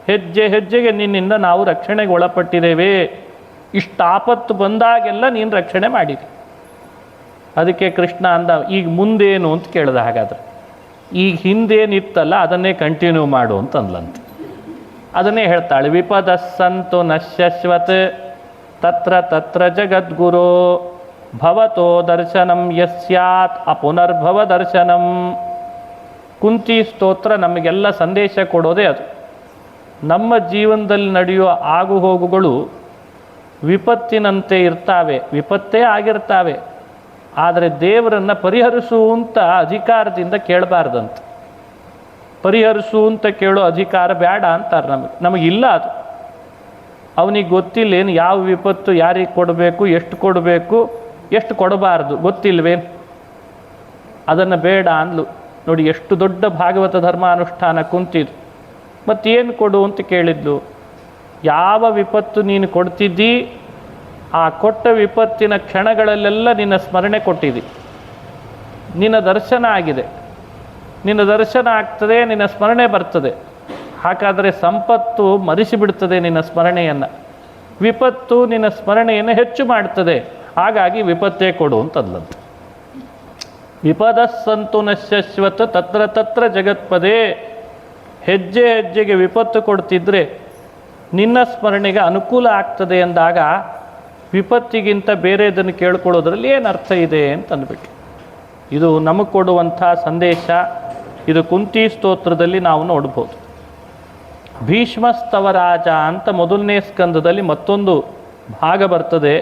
ಹೆಜ್ಜೆ ಹೆಜ್ಜೆಗೆ ನಿನ್ನಿಂದ ನಾವು ರಕ್ಷಣೆಗೆ ಒಳಪಟ್ಟಿದ್ದೇವೆ. ಇಷ್ಟು ಆಪತ್ತು ಬಂದಾಗೆಲ್ಲ ನೀನು ರಕ್ಷಣೆ ಮಾಡಿದೆ. ಅದಕ್ಕೆ ಕೃಷ್ಣ ಅಂದ, ಈಗ ಮುಂದೇನು ಅಂತ ಕೇಳ್ದ. ಹಾಗಾದ್ರೆ ಈಗ ಹಿಂದೇನಿತ್ತಲ್ಲ ಅದನ್ನೇ ಕಂಟಿನ್ಯೂ ಮಾಡು ಅಂತಂದ್ಲಂತೆ. ಅದನ್ನೇ ಹೇಳ್ತಾಳೆ. ವಿಪದಸ್ಸಂತು ನಶ್ಯಶ್ವತ್ ತತ್ರ ತತ್ರ ಜಗದ್ಗುರೋ ಭವತೋ ದರ್ಶನಂ ಯಸ್ಯಾತ್ ಅಪುನರ್ಭವ ದರ್ಶನಂ. ಕುಂತಿ ಸ್ತೋತ್ರ ನಮಗೆಲ್ಲ ಸಂದೇಶ ಕೊಡೋದೇ ಅದು. ನಮ್ಮ ಜೀವನದಲ್ಲಿ ನಡೆಯುವ ಆಗುಹೋಗುಗಳು ವಿಪತ್ತಿನಂತೆ ಇರ್ತಾವೆ, ವಿಪತ್ತೇ ಆಗಿರ್ತಾವೆ. ಆದರೆ ದೇವರನ್ನು ಪರಿಹರಿಸುವಂಥ ಅಧಿಕಾರದಿಂದ ಕೇಳಬಾರ್ದಂತೆ. ಪರಿಹರಿಸುವಂತ ಕೇಳೋ ಅಧಿಕಾರ ಬೇಡ ಅಂತಾರೆ. ನಮಗಿಲ್ಲ ಅದು. ಅವನಿಗೆ ಗೊತ್ತಿಲ್ಲೇನು ಯಾವ ವಿಪತ್ತು ಯಾರಿಗೆ ಕೊಡಬೇಕು, ಎಷ್ಟು ಕೊಡಬೇಕು, ಎಷ್ಟು ಕೊಡಬಾರ್ದು ಗೊತ್ತಿಲ್ವೇನು? ಅದನ್ನು ಬೇಡ ಅಂದ್ಲು. ನೋಡಿ ಎಷ್ಟು ದೊಡ್ಡ ಭಾಗವತ ಧರ್ಮಾನುಷ್ಠಾನ ಕುಂತಿದ್ದು. ಮತ್ತೇನು ಕೊಡು ಅಂತ ಕೇಳಿದ್ಲು. ಯಾವ ವಿಪತ್ತು ನೀನು ಕೊಡ್ತಿದ್ದಿ ಆ ಕೊಟ್ಟ ವಿಪತ್ತಿನ ಕ್ಷಣಗಳಲ್ಲೆಲ್ಲ ನಿನ್ನ ಸ್ಮರಣೆ ಕೊಟ್ಟಿದ್ದಿ. ನಿನ್ನ ದರ್ಶನ ಆಗಿದೆ, ನಿನ್ನ ದರ್ಶನ ಆಗ್ತದೆ, ನಿನ್ನ ಸ್ಮರಣೆ ಬರ್ತದೆ. ಹಾಗಾದರೆ ಸಂಪತ್ತು ಮರೆಸಿಬಿಡ್ತದೆ ನಿನ್ನ ಸ್ಮರಣೆಯನ್ನು, ವಿಪತ್ತು ನಿನ್ನ ಸ್ಮರಣೆಯನ್ನು ಹೆಚ್ಚು ಮಾಡ್ತದೆ. ಹಾಗಾಗಿ ವಿಪತ್ತೇ ಕೊಡು ಅಂತಂದ್ಲಂತೆ. ವಿಪದಸ್ಸಂತು ನಶ್ಯಶ್ವತ್ ತತ್ರ ತತ್ರ ಜಗತ್ಪದೇ. ಹೆಜ್ಜೆ ಹೆಜ್ಜೆಗೆ ವಿಪತ್ತು ಕೊಡ್ತಿದ್ರೆ ನಿನ್ನ ಸ್ಮರಣೆಗೆ ಅನುಕೂಲ ಆಗ್ತದೆ ಎಂದಾಗ ವಿಪತ್ತಿಗಿಂತ ಬೇರೆದನ್ನು ಕೇಳ್ಕೊಳ್ಳೋದ್ರಲ್ಲಿ ಏನು ಅರ್ಥ ಇದೆ ಅಂತ ಅಂದ್ಬಿಟ್ಟು ಇದು ನಮಗೆ ಕೊಡುವಂಥ ಸಂದೇಶ. ಇದು ಕುಂತಿ ಸ್ತೋತ್ರದಲ್ಲಿ ನಾವು ನೋಡ್ಬೋದು. ಭೀಷ್ಮಸ್ತವರಾಜ ಅಂತ ಮೊದಲನೇ ಸ್ಕಂದದಲ್ಲಿ ಮತ್ತೊಂದು ಭಾಗ ಬರ್ತದೆ.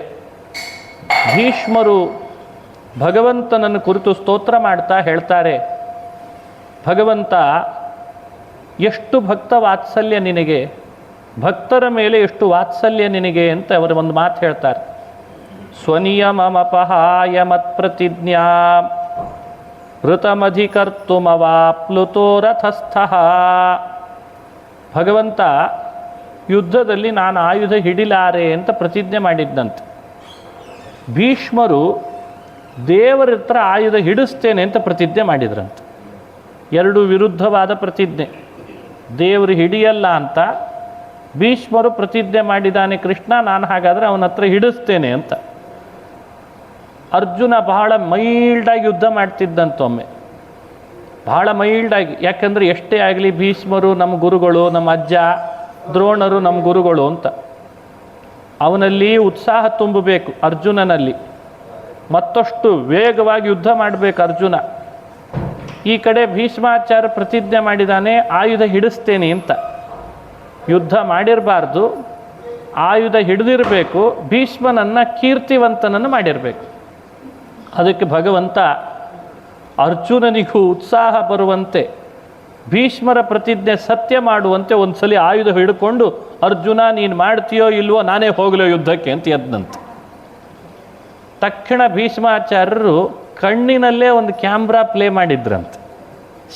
ಭೀಷ್ಮರು ಭಗವಂತನನ್ನು ಕುರಿತು ಸ್ತೋತ್ರ ಮಾಡ್ತಾ ಹೇಳ್ತಾರೆ, ಭಗವಂತ ಎಷ್ಟು ಭಕ್ತ ವಾತ್ಸಲ್ಯ ನಿನಗೆ, ಭಕ್ತರ ಮೇಲೆ ಎಷ್ಟು ವಾತ್ಸಲ್ಯ ನಿನಗೆ ಅಂತ ಅವರು ಒಂದು ಮಾತು ಹೇಳ್ತಾರೆ. ಸ್ವನಿಯಮಪಹಾಯ ಮತ್ಪ್ರತಿಜ್ಞಾ ಋತಮಧಿಕರ್ತುಮವಾಪ್ಲುತೋ ರಥಸ್ಥಃ. ಭಗವಂತ ಯುದ್ಧದಲ್ಲಿ ನಾನು ಆಯುಧ ಹಿಡಿಲಾರೆ ಅಂತ ಪ್ರತಿಜ್ಞೆ ಮಾಡಿದ್ದಂತೆ. ಭೀಷ್ಮರು ದೇವರ ಹತ್ರ ಆಯುಧ ಹಿಡಿಸ್ತೇನೆ ಅಂತ ಪ್ರತಿಜ್ಞೆ ಮಾಡಿದ್ರಂತೆ. ಎರಡು ವಿರುದ್ಧವಾದ ಪ್ರತಿಜ್ಞೆ. ದೇವರು ಹಿಡಿಯಲ್ಲ ಅಂತ ಭೀಷ್ಮರು ಪ್ರತಿಜ್ಞೆ ಮಾಡಿದ್ದಾನೆ, ಕೃಷ್ಣ ನಾನು ಹಾಗಾದರೆ ಅವನ ಹತ್ರ ಹಿಡಿಸ್ತೇನೆ ಅಂತ. ಅರ್ಜುನ ಬಹಳ ಮೈಲ್ಡಾಗಿ ಯುದ್ಧ ಮಾಡ್ತಿದ್ದಂತೊಮ್ಮೆ, ಬಹಳ ಮೈಲ್ಡಾಗಿ. ಯಾಕಂದರೆ ಎಷ್ಟೇ ಆಗಲಿ ಭೀಷ್ಮರು ನಮ್ಮ ಗುರುಗಳು, ನಮ್ಮ ಅಜ್ಜ ದ್ರೋಣರು ನಮ್ಮ ಗುರುಗಳು ಅಂತ. ಅವನಲ್ಲಿ ಉತ್ಸಾಹ ತುಂಬಬೇಕು ಅರ್ಜುನನಲ್ಲಿ, ಮತ್ತಷ್ಟು ವೇಗವಾಗಿ ಯುದ್ಧ ಮಾಡಬೇಕು ಅರ್ಜುನ. ಈ ಕಡೆ ಭೀಷ್ಮಾಚಾರ್ಯ ಪ್ರತಿಜ್ಞೆ ಮಾಡಿದ್ದಾನೆ ಆಯುಧ ಹಿಡಿಸ್ತೇನೆ ಅಂತ. ಯುದ್ಧ ಮಾಡಿರಬಾರ್ದು, ಆಯುಧ ಹಿಡಿದಿರಬೇಕು, ಭೀಷ್ಮನನ್ನು ಕೀರ್ತಿವಂತನನ್ನು ಮಾಡಿರಬೇಕು. ಅದಕ್ಕೆ ಭಗವಂತ ಅರ್ಜುನನಿಗೂ ಉತ್ಸಾಹ ಬರುವಂತೆ, ಭೀಷ್ಮರ ಪ್ರತಿಜ್ಞೆ ಸತ್ಯ ಮಾಡುವಂತೆ ಒಂದು ಸಲ ಆಯುಧ ಹಿಡ್ಕೊಂಡು, ಅರ್ಜುನ ನೀನು ಮಾಡ್ತೀಯೋ ಇಲ್ವೋ ನಾನೇ ಹೋಗಲೋ ಯುದ್ಧಕ್ಕೆ ಅಂತ ಎದ್ದಂತೆ. ತಕ್ಷಣ ಭೀಷ್ಮಾಚಾರ್ಯರು ಕಣ್ಣಿನಲ್ಲೇ ಒಂದು ಕ್ಯಾಮ್ರಾ ಪ್ಲೇ ಮಾಡಿದ್ರಂತೆ.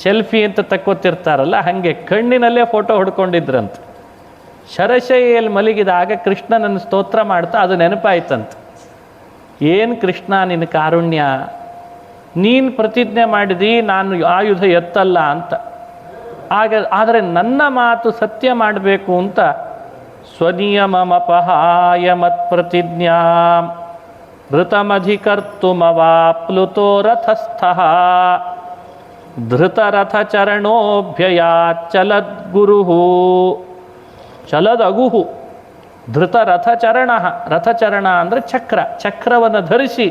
ಸೆಲ್ಫಿ ಅಂತ ತಕ್ಕೊತಿರ್ತಾರಲ್ಲ ಹಾಗೆ ಕಣ್ಣಿನಲ್ಲೇ ಫೋಟೋ ಹೊಡ್ಕೊಂಡಿದ್ರಂತೆ. ಶರಶೈಯಲ್ಲಿ ಮಲಗಿದಾಗ ಕೃಷ್ಣನನ್ನು ಸ್ತೋತ್ರ ಮಾಡ್ತಾ ಅದು ನೆನಪಾಯ್ತಂತೆ. ಏನು ಕೃಷ್ಣ ನಿನ್ನ ಕಾರುಣ್ಯ, ನೀನು ಪ್ರತಿಜ್ಞೆ ಮಾಡಿದಿ ನಾನು ಆಯುಧ ಎತ್ತಲ್ಲ ಅಂತ. ಆದರೆ ನನ್ನ ಮಾತು ಸತ್ಯ ಮಾಡಬೇಕು ಅಂತ ಸ್ವನಿಯಮಪಹಾಯ ಮತ್ಪ್ರತಿಜ್ಞಾ ಋತಮಧಿಕರ್ತುಮವಾಪ್ಲುತೋ ರಥಸ್ಥಃ ಧೃತರಥಚರಣೋಭ್ಯಯಾಚ್ಚಲದ್ಗುರುಃ ಚಲದಗುಹು ಧೃತರಥಚರಣ. ರಥಚರಣ ಅಂದರೆ ಚಕ್ರ, ಚಕ್ರವನ್ನು ಧರಿಸಿ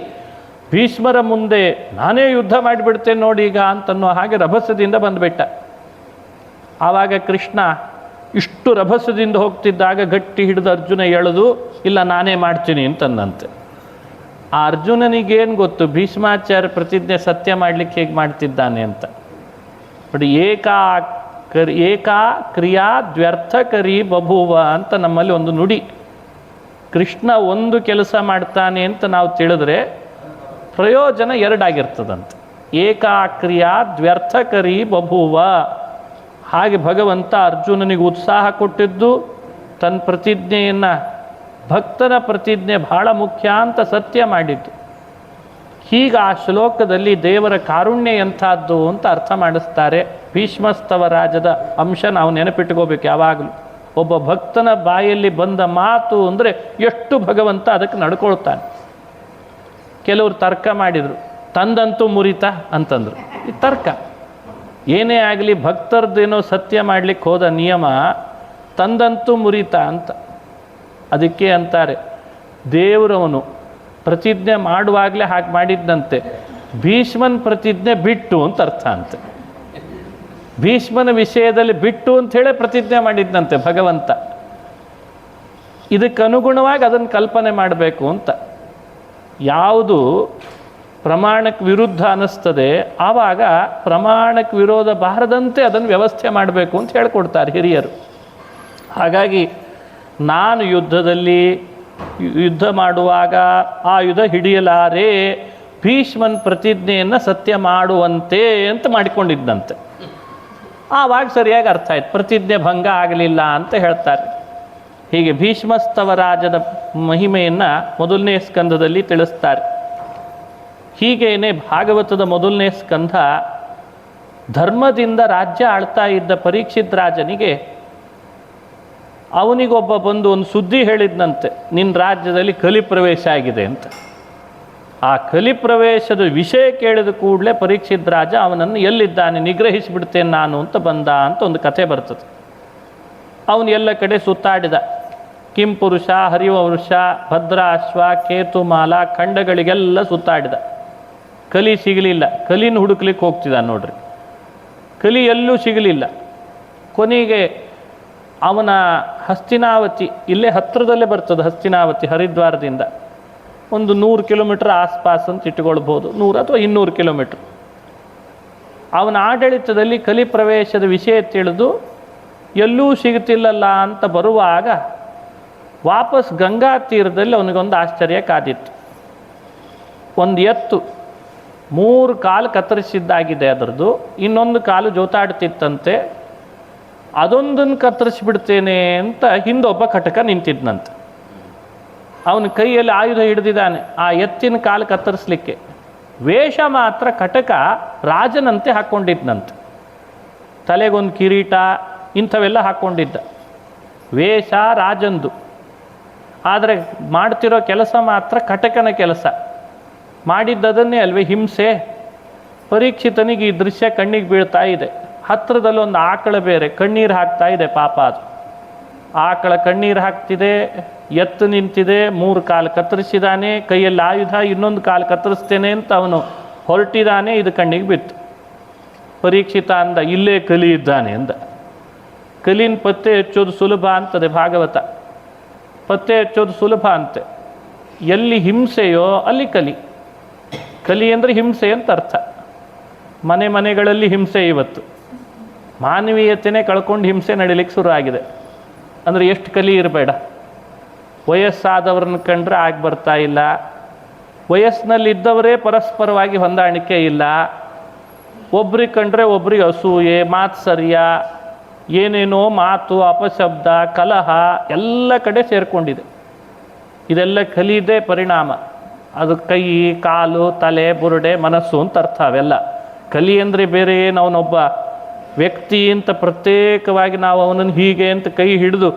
ಭೀಷ್ಮರ ಮುಂದೆ ನಾನೇ ಯುದ್ಧ ಮಾಡಿಬಿಡ್ತೇನೆ ನೋಡಿ ಈಗ ಅಂತನ್ನೋ ಹಾಗೆ ರಭಸದಿಂದ ಬಂದುಬಿಟ್ಟ. ಆವಾಗ ಕೃಷ್ಣ ಇಷ್ಟು ರಭಸದಿಂದ ಹೋಗ್ತಿದ್ದಾಗ ಗಟ್ಟಿ ಹಿಡಿದು ಅರ್ಜುನ ಎಳೆದು ಇಲ್ಲ ನಾನೇ ಮಾಡ್ತೀನಿ ಅಂತಂದಂತೆ. ಆ ಅರ್ಜುನನಿಗೇನು ಗೊತ್ತು ಭೀಷ್ಮಾಚಾರ್ಯ ಪ್ರತಿಜ್ಞೆ ಸತ್ಯ ಮಾಡಲಿಕ್ಕೆ ಹೇಗೆ ಮಾಡ್ತಿದ್ದಾನೆ ಅಂತ. ಬಟ್ ಏಕಾ ಕ್ರಿಯಾ ದ್ವ್ಯರ್ಥಕರಿ ಬಭೂವ ಅಂತ ನಮ್ಮಲ್ಲಿ ಒಂದು ನುಡಿ. ಕೃಷ್ಣ ಒಂದು ಕೆಲಸ ಮಾಡ್ತಾನೆ ಅಂತ ನಾವು ತಿಳಿದ್ರೆ ಪ್ರಯೋಜನ ಎರಡಾಗಿರ್ತದಂತೆ. ಏಕಾ ಕ್ರಿಯಾ ದ್ವ್ಯರ್ಥಕರಿ ಬಭೂವ. ಹಾಗೆ ಭಗವಂತ ಅರ್ಜುನನಿಗೆ ಉತ್ಸಾಹ ಕೊಟ್ಟಿದ್ದು ತನ್ನ ಪ್ರತಿಜ್ಞೆಯನ್ನು, ಭಕ್ತನ ಪ್ರತಿಜ್ಞೆ ಬಹಳ ಮುಖ್ಯ ಅಂತ ಸತ್ಯ ಮಾಡಿದ್ದು. ಹೀಗೆ ಆ ಶ್ಲೋಕದಲ್ಲಿ ದೇವರ ಕಾರುಣ್ಯ ಎಂಥದ್ದು ಅಂತ ಅರ್ಥ ಮಾಡಿಸ್ತಾರೆ. ಭೀಷ್ಮಸ್ತವರಾಜದ ಅಂಶ ನಾವು ನೆನಪಿಟ್ಕೋಬೇಕು ಯಾವಾಗಲೂ. ಒಬ್ಬ ಭಕ್ತನ ಬಾಯಲ್ಲಿ ಬಂದ ಮಾತು ಅಂದರೆ ಎಷ್ಟು ಭಗವಂತ ಅದಕ್ಕೆ ನಡ್ಕೊಳ್ತಾನೆ. ಕೆಲವರು ತರ್ಕ ಮಾಡಿದರು, ತಂದಂತೂ ಮುರಿತ ಅಂತಂದರು. ಈ ತರ್ಕ ಏನೇ ಆಗಲಿ ಭಕ್ತರದ್ದೇನೋ ಸತ್ಯ ಮಾಡಲಿಕ್ಕೆ ಹೋದ ನಿಯಮ ತಂದಂತೂ ಮುರಿತ ಅಂತ. ಅದಕ್ಕೆ ಅಂತಾರೆ ದೇವರವನು ಪ್ರತಿಜ್ಞೆ ಮಾಡುವಾಗಲೇ ಹಾಗೆ ಮಾಡಿದ್ದಂತೆ, ಭೀಷ್ಮನ ಪ್ರತಿಜ್ಞೆ ಬಿಟ್ಟು ಅಂತ ಅರ್ಥ ಅಂತೆ. ಭೀಷ್ಮನ ವಿಷಯದಲ್ಲಿ ಬಿಟ್ಟು ಅಂಥೇಳಿ ಪ್ರತಿಜ್ಞೆ ಮಾಡಿದ್ದಂತೆ ಭಗವಂತ. ಇದಕ್ಕನುಗುಣವಾಗಿ ಅದನ್ನು ಕಲ್ಪನೆ ಮಾಡಬೇಕು ಅಂತ. ಯಾವುದು ಪ್ರಮಾಣಕ್ಕೆ ವಿರುದ್ಧ ಅನ್ನಿಸ್ತದೆ ಆವಾಗ ಪ್ರಮಾಣಕ್ಕೆ ವಿರೋಧ ಬಾರದಂತೆ ಅದನ್ನು ವ್ಯವಸ್ಥೆ ಮಾಡಬೇಕು ಅಂತ ಹೇಳ್ಕೊಡ್ತಾರೆ ಹಿರಿಯರು. ಹಾಗಾಗಿ ನಾನು ಯುದ್ಧ ಮಾಡುವಾಗ ಆಯುಧ ಹಿಡಿಯಲಾರೆ, ಭೀಷ್ಮನ್ ಪ್ರತಿಜ್ಞೆಯನ್ನು ಸತ್ಯ ಮಾಡುವಂತೆ ಅಂತ ಮಾಡಿಕೊಂಡಿದ್ದಂತೆ. ಆವಾಗ ಸರಿಯಾಗಿ ಅರ್ಥ ಆಯ್ತು, ಪ್ರತಿಜ್ಞೆ ಭಂಗ ಆಗಲಿಲ್ಲ ಅಂತ ಹೇಳ್ತಾರೆ. ಹೀಗೆ ಭೀಷ್ಮಸ್ತವರಾಜದ ಮಹಿಮೆಯನ್ನು ಮೊದಲನೇ ಸ್ಕಂದದಲ್ಲಿ ತಿಳಿಸ್ತಾರೆ. ಹೀಗೇನೆ ಭಾಗವತದ ಮೊದಲನೇ ಸ್ಕಂಧ ಧರ್ಮದಿಂದ ರಾಜ್ಯ ಆಳ್ತಾ ಇದ್ದ ಪರೀಕ್ಷಿತ್ ರಾಜನಿಗೆ ಅವನಿಗೊಬ್ಬ ಬಂದು ಒಂದು ಸುದ್ದಿ ಹೇಳಿದ್ನಂತೆ, ನಿನ್ನ ರಾಜ್ಯದಲ್ಲಿ ಕಲಿಪ್ರವೇಶ ಆಗಿದೆ ಅಂತ. ಆ ಕಲಿಪ್ರವೇಶದ ವಿಷಯ ಕೇಳಿದ ಕೂಡಲೇ ಪರೀಕ್ಷಿತ್ ರಾಜ ಅವನನ್ನು ಎಲ್ಲಿದ್ದಾನೆ ನಿಗ್ರಹಿಸಿಬಿಡ್ತೇನೆ ನಾನು ಅಂತ ಬಂದ ಅಂತ ಒಂದು ಕಥೆ ಬರ್ತದೆ. ಅವನು ಎಲ್ಲ ಕಡೆ ಸುತ್ತಾಡಿದ. ಕಿಂಪುರುಷ, ಹರಿವಂಶ, ಭದ್ರಾಶ್ವ, ಕೇತುಮಾಲ ಖಂಡಗಳಿಗೆಲ್ಲ ಸುತ್ತಾಡಿದ. ಕಲಿ ಸಿಗಲಿಲ್ಲ. ಕಲಿನ ಹುಡುಕ್ಲಿಕ್ಕೆ ಹೋಗ್ತಿದ್ದ ನೋಡ್ರಿ. ಕಲಿ ಎಲ್ಲೂ ಸಿಗಲಿಲ್ಲ. ಕೊನೆಗೆ ಅವನ ಹಸ್ತಿನಾವತಿ, ಇಲ್ಲೇ ಹತ್ತಿರದಲ್ಲೇ ಬರ್ತದೆ ಹಸ್ತಿನಾವತಿ ಹರಿದ್ವಾರದಿಂದ, ಒಂದು 100 ಕಿಲೋಮೀಟ್ರ್ ಆಸ್ಪಾಸ್ ಅಂತ ಇಟ್ಕೊಳ್ಬೋದು, 100 ಅಥವಾ 200 ಕಿಲೋಮೀಟ್ರ್. ಅವನ ಆಡಳಿತದಲ್ಲಿ ಕಲಿ ಪ್ರವೇಶದ ವಿಷಯ ತಿಳಿದು ಎಲ್ಲೂ ಸಿಗುತ್ತಿಲ್ಲಲ್ಲ ಅಂತ ಬರುವಾಗ ವಾಪಸ್ ಗಂಗಾ ತೀರದಲ್ಲಿ ಅವನಿಗೊಂದು ಆಶ್ಚರ್ಯ ಕಾದಿತ್ತು. ಒಂದು ಎತ್ತು 3 ಕಾಲು ಕತ್ತರಿಸಿದ್ದಾಗಿದೆ ಅದರದ್ದು, ಇನ್ನೊಂದು ಕಾಲು ಜೋತಾಡ್ತಿತ್ತಂತೆ. ಅದೊಂದನ್ನು ಕತ್ತರಿಸಿಬಿಡ್ತೇನೆ ಅಂತ ಹಿಂದೊಬ್ಬ ಕಟಕ ನಿಂತಿದ್ನಂತೆ. ಅವನ ಕೈಯಲ್ಲಿ ಆಯುಧ ಹಿಡಿದಿದ್ದಾನೆ ಆ ಎತ್ತಿನ ಕಾಲು ಕತ್ತರಿಸಲಿಕ್ಕೆ. ವೇಷ ಮಾತ್ರ ಕಟಕ ರಾಜನಂತೆ ಹಾಕ್ಕೊಂಡಿದ್ನಂತೆ. ತಲೆಗೊಂದು ಕಿರೀಟ ಇಂಥವೆಲ್ಲ ಹಾಕ್ಕೊಂಡಿದ್ದ. ವೇಷ ರಾಜಂದು, ಆದರೆ ಮಾಡ್ತಿರೋ ಕೆಲಸ ಮಾತ್ರ ಕಟಕನ ಕೆಲಸ. ಮಾಡಿದ್ದದನ್ನೇ ಅಲ್ವೇ ಹಿಂಸೆ. ಪರೀಕ್ಷಿತನಿಗೆ ಈ ದೃಶ್ಯ ಕಣ್ಣಿಗೆ ಬೀಳ್ತಾ ಇದೆ. ಹತ್ತಿರದಲ್ಲಿ ಒಂದು ಆಕಳ ಬೇರೆ ಕಣ್ಣೀರು ಹಾಕ್ತಾ ಇದೆ, ಪಾಪ ಅದು. ಆಕಳ ಕಣ್ಣೀರು ಹಾಕ್ತಿದೆ, ಎತ್ತು ನಿಂತಿದೆ, 3 ಕಾಲು ಕತ್ತರಿಸಿದಾನೆ, ಕೈಯಲ್ಲಿ ಆಯುಧ, ಇನ್ನೊಂದು ಕಾಲು ಕತ್ತರಿಸ್ತೇನೆ ಅಂತ ಅವನು ಹೊರಟಿದ್ದಾನೆ. ಇದು ಕಣ್ಣಿಗೆ ಬಿತ್ತು. ಪರೀಕ್ಷಿತ ಅಂದ, ಇಲ್ಲೇ ಕಲಿ ಇದ್ದಾನೆ ಅಂದ. ಕಲಿನ ಪತ್ತೆ ಹಚ್ಚೋದು ಸುಲಭ ಅಂತದೆ ಭಾಗವತ. ಪತ್ತೆ ಹಚ್ಚೋದು ಸುಲಭ ಅಂತೆ. ಎಲ್ಲಿ ಹಿಂಸೆಯೋ ಅಲ್ಲಿ ಕಲಿ. ಕಲಿ ಅಂದರೆ ಹಿಂಸೆ ಅಂತ ಅರ್ಥ. ಮನೆಗಳಲ್ಲಿ ಹಿಂಸೆ ಇವತ್ತು. ಮಾನವೀಯತೆನೇ ಕಳ್ಕೊಂಡು ಹಿಂಸೆ ನಡೀಲಿಕ್ಕೆ ಶುರು ಆಗಿದೆ. ಅಂದರೆ ಎಷ್ಟು ಕಲಿ ಇರಬೇಡ. ವಯಸ್ಸಾದವ್ರನ್ನ ಕಂಡ್ರೆ ಆಗಿ ಬರ್ತಾ ಇಲ್ಲ. ವಯಸ್ಸಿನಲ್ಲಿದ್ದವರೇ ಪರಸ್ಪರವಾಗಿ ಹೊಂದಾಣಿಕೆ ಇಲ್ಲ. ಒಬ್ರಿಗೆ ಕಂಡ್ರೆ ಒಬ್ರಿಗೆ ಅಸೂಯೆ, ಮಾತ್ಸರ್ಯ, ಏನೇನೋ ಮಾತು, ಅಪಶಬ್ದ, ಕಲಹ ಎಲ್ಲ ಕಡೆ ಸೇರಿಕೊಂಡಿದೆ. ಇದೆಲ್ಲ ಕಲಿಯದೇ ಪರಿಣಾಮ. ಅದು ಕೈ, ಕಾಲು, ತಲೆ, ಬುರುಡೆ, ಮನಸ್ಸು ಅಂತ ಅರ್ಥ ಅವೆಲ್ಲ. ಕಲಿ ಅಂದರೆ ಬೇರೆ ಏನು ಅವನೊಬ್ಬ ವ್ಯಕ್ತಿ ಅಂತ ಪ್ರತ್ಯೇಕವಾಗಿ ನಾವು ಅವನನ್ನು ಹೀಗೆ ಅಂತ ಕೈ ಹಿಡಿದು,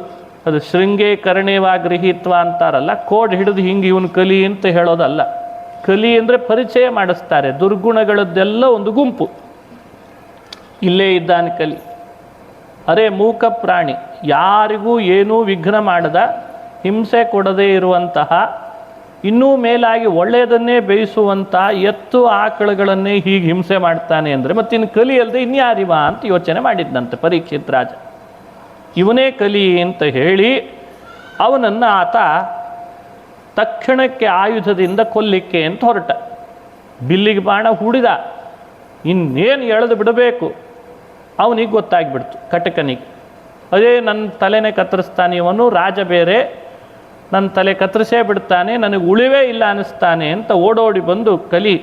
ಅದು ಶೃಂಗೇ ಕರ್ಣೇವಾ ಗೃಹೀತ್ವ ಅಂತಾರಲ್ಲ, ಕೋಡ್ ಹಿಡಿದು ಹಿಂಗೆ ಇವನು ಕಲಿ ಅಂತ ಹೇಳೋದಲ್ಲ. ಕಲಿ ಅಂದರೆ ಪರಿಚಯ ಮಾಡಿಸ್ತಾರೆ. ದುರ್ಗುಣಗಳದ್ದೆಲ್ಲ ಒಂದು ಗುಂಪು. ಇಲ್ಲೇ ಇದ್ದಾನೆ ಕಲಿ. ಅರೆ ಮೂಕ ಪ್ರಾಣಿ, ಯಾರಿಗೂ ಏನೂ ವಿಘ್ನ ಮಾಡದ, ಹಿಂಸೆ ಕೊಡದೇ ಇರುವಂತಹ, ಇನ್ನೂ ಮೇಲಾಗಿ ಒಳ್ಳೆಯದನ್ನೇ ಬೇಯಿಸುವಂಥ ಎತ್ತು ಆಕಳುಗಳನ್ನೇ ಹೀಗೆ ಹಿಂಸೆ ಮಾಡ್ತಾನೆ ಅಂದರೆ ಮತ್ತಿನ್ನು ಕಲಿ ಅಲ್ಲದೆ ಇನ್ಯಾರಿವ ಅಂತ ಯೋಚನೆ ಮಾಡಿದ್ದಂತೆ ಪರೀಕ್ಷಿತ್ ರಾಜ. ಇವನೇ ಕಲಿ ಅಂತ ಹೇಳಿ ಅವನನ್ನು ಆತ ತಕ್ಷಣಕ್ಕೆ ಆಯುಧದಿಂದ ಕೊಲ್ಲಿಕ್ಕೆ ಅಂತ ಹೊರಟ. ಬಿಲ್ಲಿಗೆ ಬಾಣ ಹೂಡಿದ, ಇನ್ನೇನು ಎಳೆದು ಬಿಡಬೇಕು. ಅವನಿಗೆ ಗೊತ್ತಾಗ್ಬಿಡ್ತು ಕಟಕನಿಗೆ. ಅದೇ ನನ್ನ ತಲೆನೇ ಕತ್ತರಿಸ್ತಾನೆ ಇವನು, ರಾಜ ಬೇರೆ, ನನ್ನ ತಲೆ ಕತ್ತರಿಸೇ ಬಿಡ್ತಾನೆ, ನನಗೆ ಉಳಿವೇ ಇಲ್ಲ ಅನ್ನಿಸ್ತಾನೆ ಅಂತ ಓಡೋಡಿ ಬಂದು ಕಲಿ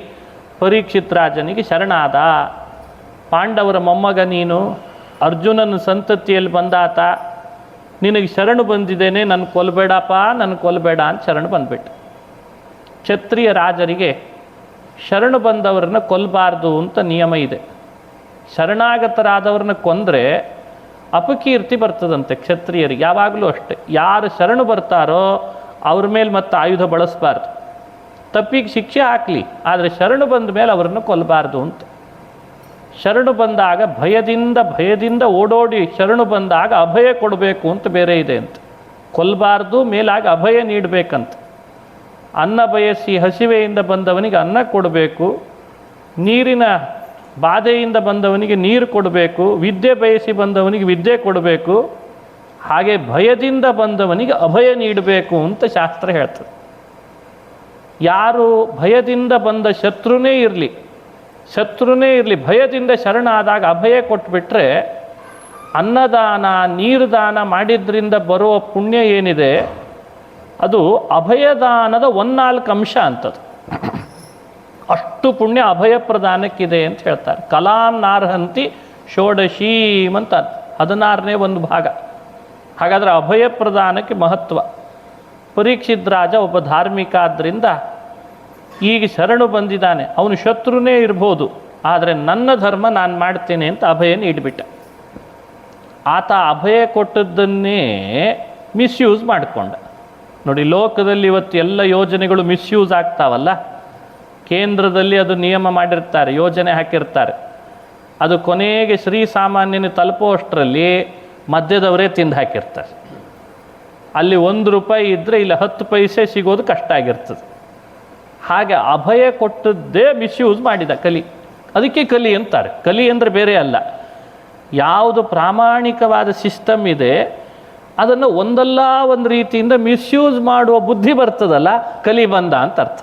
ಪರೀಕ್ಷಿತ್ ರಾಜನಿಗೆ ಶರಣಾದ. ಪಾಂಡವರ ಮೊಮ್ಮಗ ನೀನು, ಅರ್ಜುನನ ಸಂತತಿಯಲ್ಲಿ ಬಂದಾತ, ನಿನಗೆ ಶರಣು ಬಂದಿದ್ದೇನೆ, ನನ್ನ ಕೊಲ್ಲಬೇಡಪ್ಪ, ನನ್ನ ಕೊಲ್ಲಬೇಡ ಅಂತ ಶರಣು ಬಂದ್ಬಿಟ್ಟು. ಕ್ಷತ್ರಿಯ ರಾಜರಿಗೆ ಶರಣು ಬಂದವರನ್ನ ಕೊಲ್ಲಬಾರ್ದು ಅಂತ ನಿಯಮ ಇದೆ. ಶರಣಾಗತರಾದವ್ರನ್ನ ಕೊಂದರೆ ಅಪಕೀರ್ತಿ ಬರ್ತದಂತೆ ಕ್ಷತ್ರಿಯರಿಗೆ. ಯಾವಾಗಲೂ ಅಷ್ಟೆ, ಯಾರು ಶರಣು ಬರ್ತಾರೋ ಅವ್ರ ಮೇಲೆ ಮತ್ತೆ ಆಯುಧ ಬಳಸಬಾರ್ದು. ತಪ್ಪಿಗೆ ಶಿಕ್ಷೆ ಹಾಕಲಿ, ಆದರೆ ಶರಣು ಬಂದ ಮೇಲೆ ಅವರನ್ನು ಕೊಲ್ಲಬಾರ್ದು ಅಂತ. ಶರಣು ಬಂದಾಗ ಭಯದಿಂದ ಓಡೋಡಿ ಶರಣು ಬಂದಾಗ ಅಭಯ ಕೊಡಬೇಕು ಅಂತ ಬೇರೆ ಇದೆ ಅಂತ. ಕೊಲ್ಲಬಾರ್ದು, ಮೇಲಾಗಿ ಅಭಯ ನೀಡಬೇಕಂತ. ಅನ್ನ ಬಯಸಿ ಹಸಿವೆಯಿಂದ ಬಂದವನಿಗೆ ಅನ್ನ ಕೊಡಬೇಕು, ನೀರಿನ ಬಾಧೆಯಿಂದ ಬಂದವನಿಗೆ ನೀರು ಕೊಡಬೇಕು, ವಿದ್ಯೆ ಬಯಸಿ ಬಂದವನಿಗೆ ವಿದ್ಯೆ ಕೊಡಬೇಕು, ಹಾಗೆ ಭಯದಿಂದ ಬಂದವನಿಗೆ ಅಭಯ ನೀಡಬೇಕು ಅಂತ ಶಾಸ್ತ್ರ ಹೇಳ್ತದೆ. ಯಾರು ಭಯದಿಂದ ಬಂದ ಶತ್ರುನೇ ಇರಲಿ ಭಯದಿಂದ ಶರಣಾದಾಗ ಅಭಯ ಕೊಟ್ಬಿಟ್ರೆ, ಅನ್ನದಾನ ನೀರು ದಾನ ಮಾಡಿದ್ರಿಂದ ಬರುವ ಪುಣ್ಯ ಏನಿದೆ ಅದು ಅಭಯದಾನದ 1/4 ಅಂಶ ಅಂತದು. ಅಷ್ಟು ಪುಣ್ಯ ಅಭಯ ಪ್ರದಾನಕ್ಕಿದೆ ಅಂತ ಹೇಳ್ತಾರೆ. ಕಲಾಂ ನಾರ್ಹಂತಿ ಷೋಡಶೀಂ ಅಂತ 16ನೇ ಒಂದು ಭಾಗ. ಹಾಗಾದರೆ ಅಭಯ ಪ್ರದಾನಕ್ಕೆ ಮಹತ್ವ. ಪರೀಕ್ಷಿತ್ ರಾಜ ಒಬ್ಬ ಧಾರ್ಮಿಕ ಆದ್ದರಿಂದ ಈಗ ಶರಣು ಬಂದಿದ್ದಾನೆ, ಅವನು ಶತ್ರುನೇ ಇರ್ಬೋದು, ಆದರೆ ನನ್ನ ಧರ್ಮ ನಾನು ಮಾಡ್ತೇನೆ ಅಂತ ಅಭಯ ನೀಡಿಬಿಟ್ಟ. ಆತ ಅಭಯ ಕೊಟ್ಟದ್ದನ್ನೇ ಮಿಸ್ಯೂಸ್ ಮಾಡಿಕೊಂಡ. ನೋಡಿ, ಲೋಕದಲ್ಲಿ ಇವತ್ತು ಎಲ್ಲ ಯೋಜನೆಗಳು ಮಿಸ್ಯೂಸ್ ಆಗ್ತಾವಲ್ಲ. ಕೇಂದ್ರದಲ್ಲಿ ಅದು ನಿಯಮ ಮಾಡಿರ್ತಾರೆ, ಯೋಜನೆ ಹಾಕಿರ್ತಾರೆ, ಅದು ಕೊನೆಗೆ ಶ್ರೀಸಾಮಾನ್ಯನ ತಲುಪುವಷ್ಟರಲ್ಲಿ ಮಧ್ಯದವರೇ ತಿಂದು ಹಾಕಿರ್ತಾರೆ. ಅಲ್ಲಿ 1 ರೂಪಾಯಿ ಇದ್ದರೆ ಇಲ್ಲಿ 10 ಪೈಸೆ ಸಿಗೋದು ಕಷ್ಟ ಆಗಿರ್ತದೆ. ಹಾಗೆ ಅಭಯ ಕೊಟ್ಟದ್ದೇ ಮಿಸ್ಯೂಸ್ ಮಾಡಿದ ಕಲಿ. ಅದಕ್ಕೆ ಕಲಿ ಅಂತಾರೆ. ಕಲಿ ಅಂದರೆ ಬೇರೆ ಅಲ್ಲ, ಯಾವುದು ಪ್ರಾಮಾಣಿಕವಾದ ಸಿಸ್ಟಮ್ ಇದೆ ಅದನ್ನು ಒಂದಲ್ಲ ಒಂದು ರೀತಿಯಿಂದ ಮಿಸ್ಯೂಸ್ ಮಾಡುವ ಬುದ್ಧಿ ಬರ್ತದಲ್ಲ, ಕಲಿ ಬಂದ ಅಂತ ಅರ್ಥ.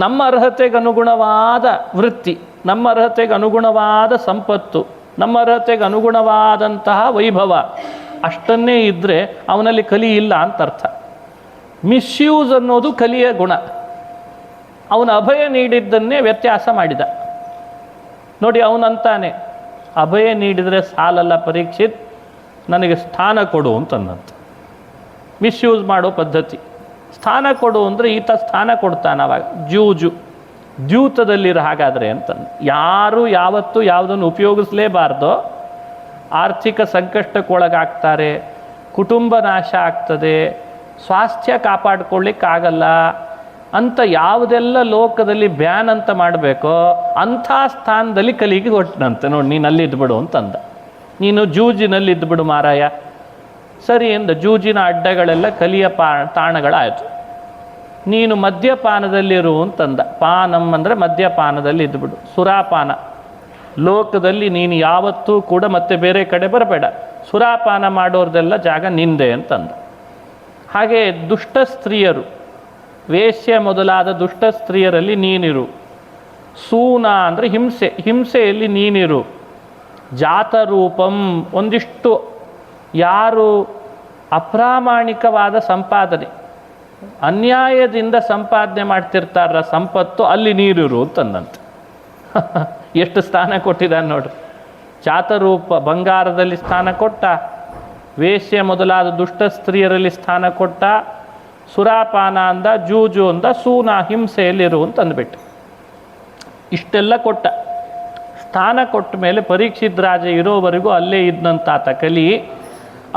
ನಮ್ಮ ಅರ್ಹತೆಗೆ ಅನುಗುಣವಾದ ವೃತ್ತಿ, ನಮ್ಮ ಅರ್ಹತೆಗೆ ಅನುಗುಣವಾದ ಸಂಪತ್ತು, ನಮ್ಮ ಅರ್ಹತೆಗೆ ಅನುಗುಣವಾದಂತಹ ವೈಭವ ಅಷ್ಟನ್ನೇ ಇದ್ದರೆ ಅವನಲ್ಲಿ ಕಲಿ ಇಲ್ಲ ಅಂತ ಅರ್ಥ. ಮಿಸ್ಯೂಸ್ ಅನ್ನೋದು ಕಲಿಯ ಗುಣ. ಅವನು ಅಭಯ ನೀಡಿದ್ದನ್ನೇ ವ್ಯತ್ಯಾಸ ಮಾಡಿದ. ನೋಡಿ, ಅವನಂತಾನೆ ಅಭಯ ನೀಡಿದರೆ ಸಾಲಲ್ಲ ಪರೀಕ್ಷಿತ್, ನನಗೆ ಸ್ಥಾನ ಕೊಡು ಅಂತಂದಂತೆ. ಮಿಸ್ಯೂಸ್ ಮಾಡೋ ಪದ್ಧತಿ. ಸ್ಥಾನ ಕೊಡು ಅಂದರೆ ಈತ ಸ್ಥಾನ ಕೊಡ್ತಾನೆ. ಅವಾಗ ದ್ಯೂತದಲ್ಲಿರೋ ಹಾಗಾದರೆ ಅಂತಂದು. ಯಾರು ಯಾವತ್ತೂ ಯಾವುದನ್ನು ಉಪಯೋಗಿಸಲೇಬಾರ್ದೋ, ಆರ್ಥಿಕ ಸಂಕಷ್ಟಕ್ಕೊಳಗಾಗ್ತಾರೆ, ಕುಟುಂಬ ನಾಶ ಆಗ್ತದೆ, ಸ್ವಾಸ್ಥ್ಯ ಕಾಪಾಡ್ಕೊಳ್ಳಿಕ್ಕಾಗಲ್ಲ ಅಂತ ಯಾವುದೆಲ್ಲ ಲೋಕದಲ್ಲಿ ಬ್ಯಾನ್ ಅಂತ ಮಾಡಬೇಕೋ ಅಂಥ ಸ್ಥಾನದಲ್ಲಿ ಕಲಿಗೆ ಹೊಟ್ಟನಂತೆ. ನೋಡಿ, ನೀನು ಅಲ್ಲಿದ್ದುಬಿಡು ಅಂತಂದ. ನೀನು ಜೂಜಿನಲ್ಲಿದ್ದುಬಿಡು ಮಾರಾಯ. ಸರಿ ಎಂದ. ಜೂಜಿನ ಅಡ್ಡಗಳೆಲ್ಲ ಕಲಿಯ ತಾಣಗಳಾಯಿತು. ನೀನು ಮದ್ಯಪಾನದಲ್ಲಿರು ಅಂತಂದ. ಪಾನಂ ಅಂದರೆ ಮದ್ಯಪಾನದಲ್ಲಿ ಇದ್ದುಬಿಡು, ಸುರಾಪಾನ. ಲೋಕದಲ್ಲಿ ನೀನು ಯಾವತ್ತೂ ಕೂಡ ಮತ್ತೆ ಬೇರೆ ಕಡೆ ಬರಬೇಡ, ಸುರಾಪಾನ ಮಾಡೋರ್ದೆಲ್ಲ ಜಾಗ ನಿಂದೆ ಅಂತಂದ. ಹಾಗೆ ದುಷ್ಟ ಸ್ತ್ರೀಯರು, ವೇಶ್ಯ ಮೊದಲಾದ ದುಷ್ಟ ಸ್ತ್ರೀಯರಲ್ಲಿ ನೀನಿರು. ಸೂನ ಅಂದರೆ ಹಿಂಸೆಯಲ್ಲಿ ನೀನಿರು. ಜಾತರೂಪಂ, ಒಂದಿಷ್ಟು ಯಾರು ಅಪ್ರಾಮಾಣಿಕವಾದ ಸಂಪಾದನೆ, ಅನ್ಯಾಯದಿಂದ ಸಂಪಾದನೆ ಮಾಡ್ತಿರ್ತಾರ ಸಂಪತ್ತು, ಅಲ್ಲಿ ನೀರಿರು ಅಂತಂದಂತೆ. ಎಷ್ಟು ಸ್ಥಾನ ಕೊಟ್ಟಿದ್ದಾನೆ ನೋಡ್ರಿ. ಜಾತರೂಪ, ಬಂಗಾರದಲ್ಲಿ ಸ್ಥಾನ ಕೊಟ್ಟ, ವೇಶ್ಯ ಮೊದಲಾದ ದುಷ್ಟ ಸ್ತ್ರೀಯರಲ್ಲಿ ಸ್ಥಾನ ಕೊಟ್ಟ, ಸುರಾಪಾನ ಅಂದ, ಜೂಜು ಅಂದ, ಸೂನ ಹಿಂಸೆಯಲ್ಲಿರು ಅಂತಂದ್ಬಿಟ್ಟು ಇಷ್ಟೆಲ್ಲ ಕೊಟ್ಟ. ಸ್ಥಾನ ಕೊಟ್ಟ ಮೇಲೆ ಪರೀಕ್ಷಿತ್ ರಾಜ ಇರೋವರೆಗೂ ಅಲ್ಲೇ ಇದ್ದಂತಾತ ಕಲಿ.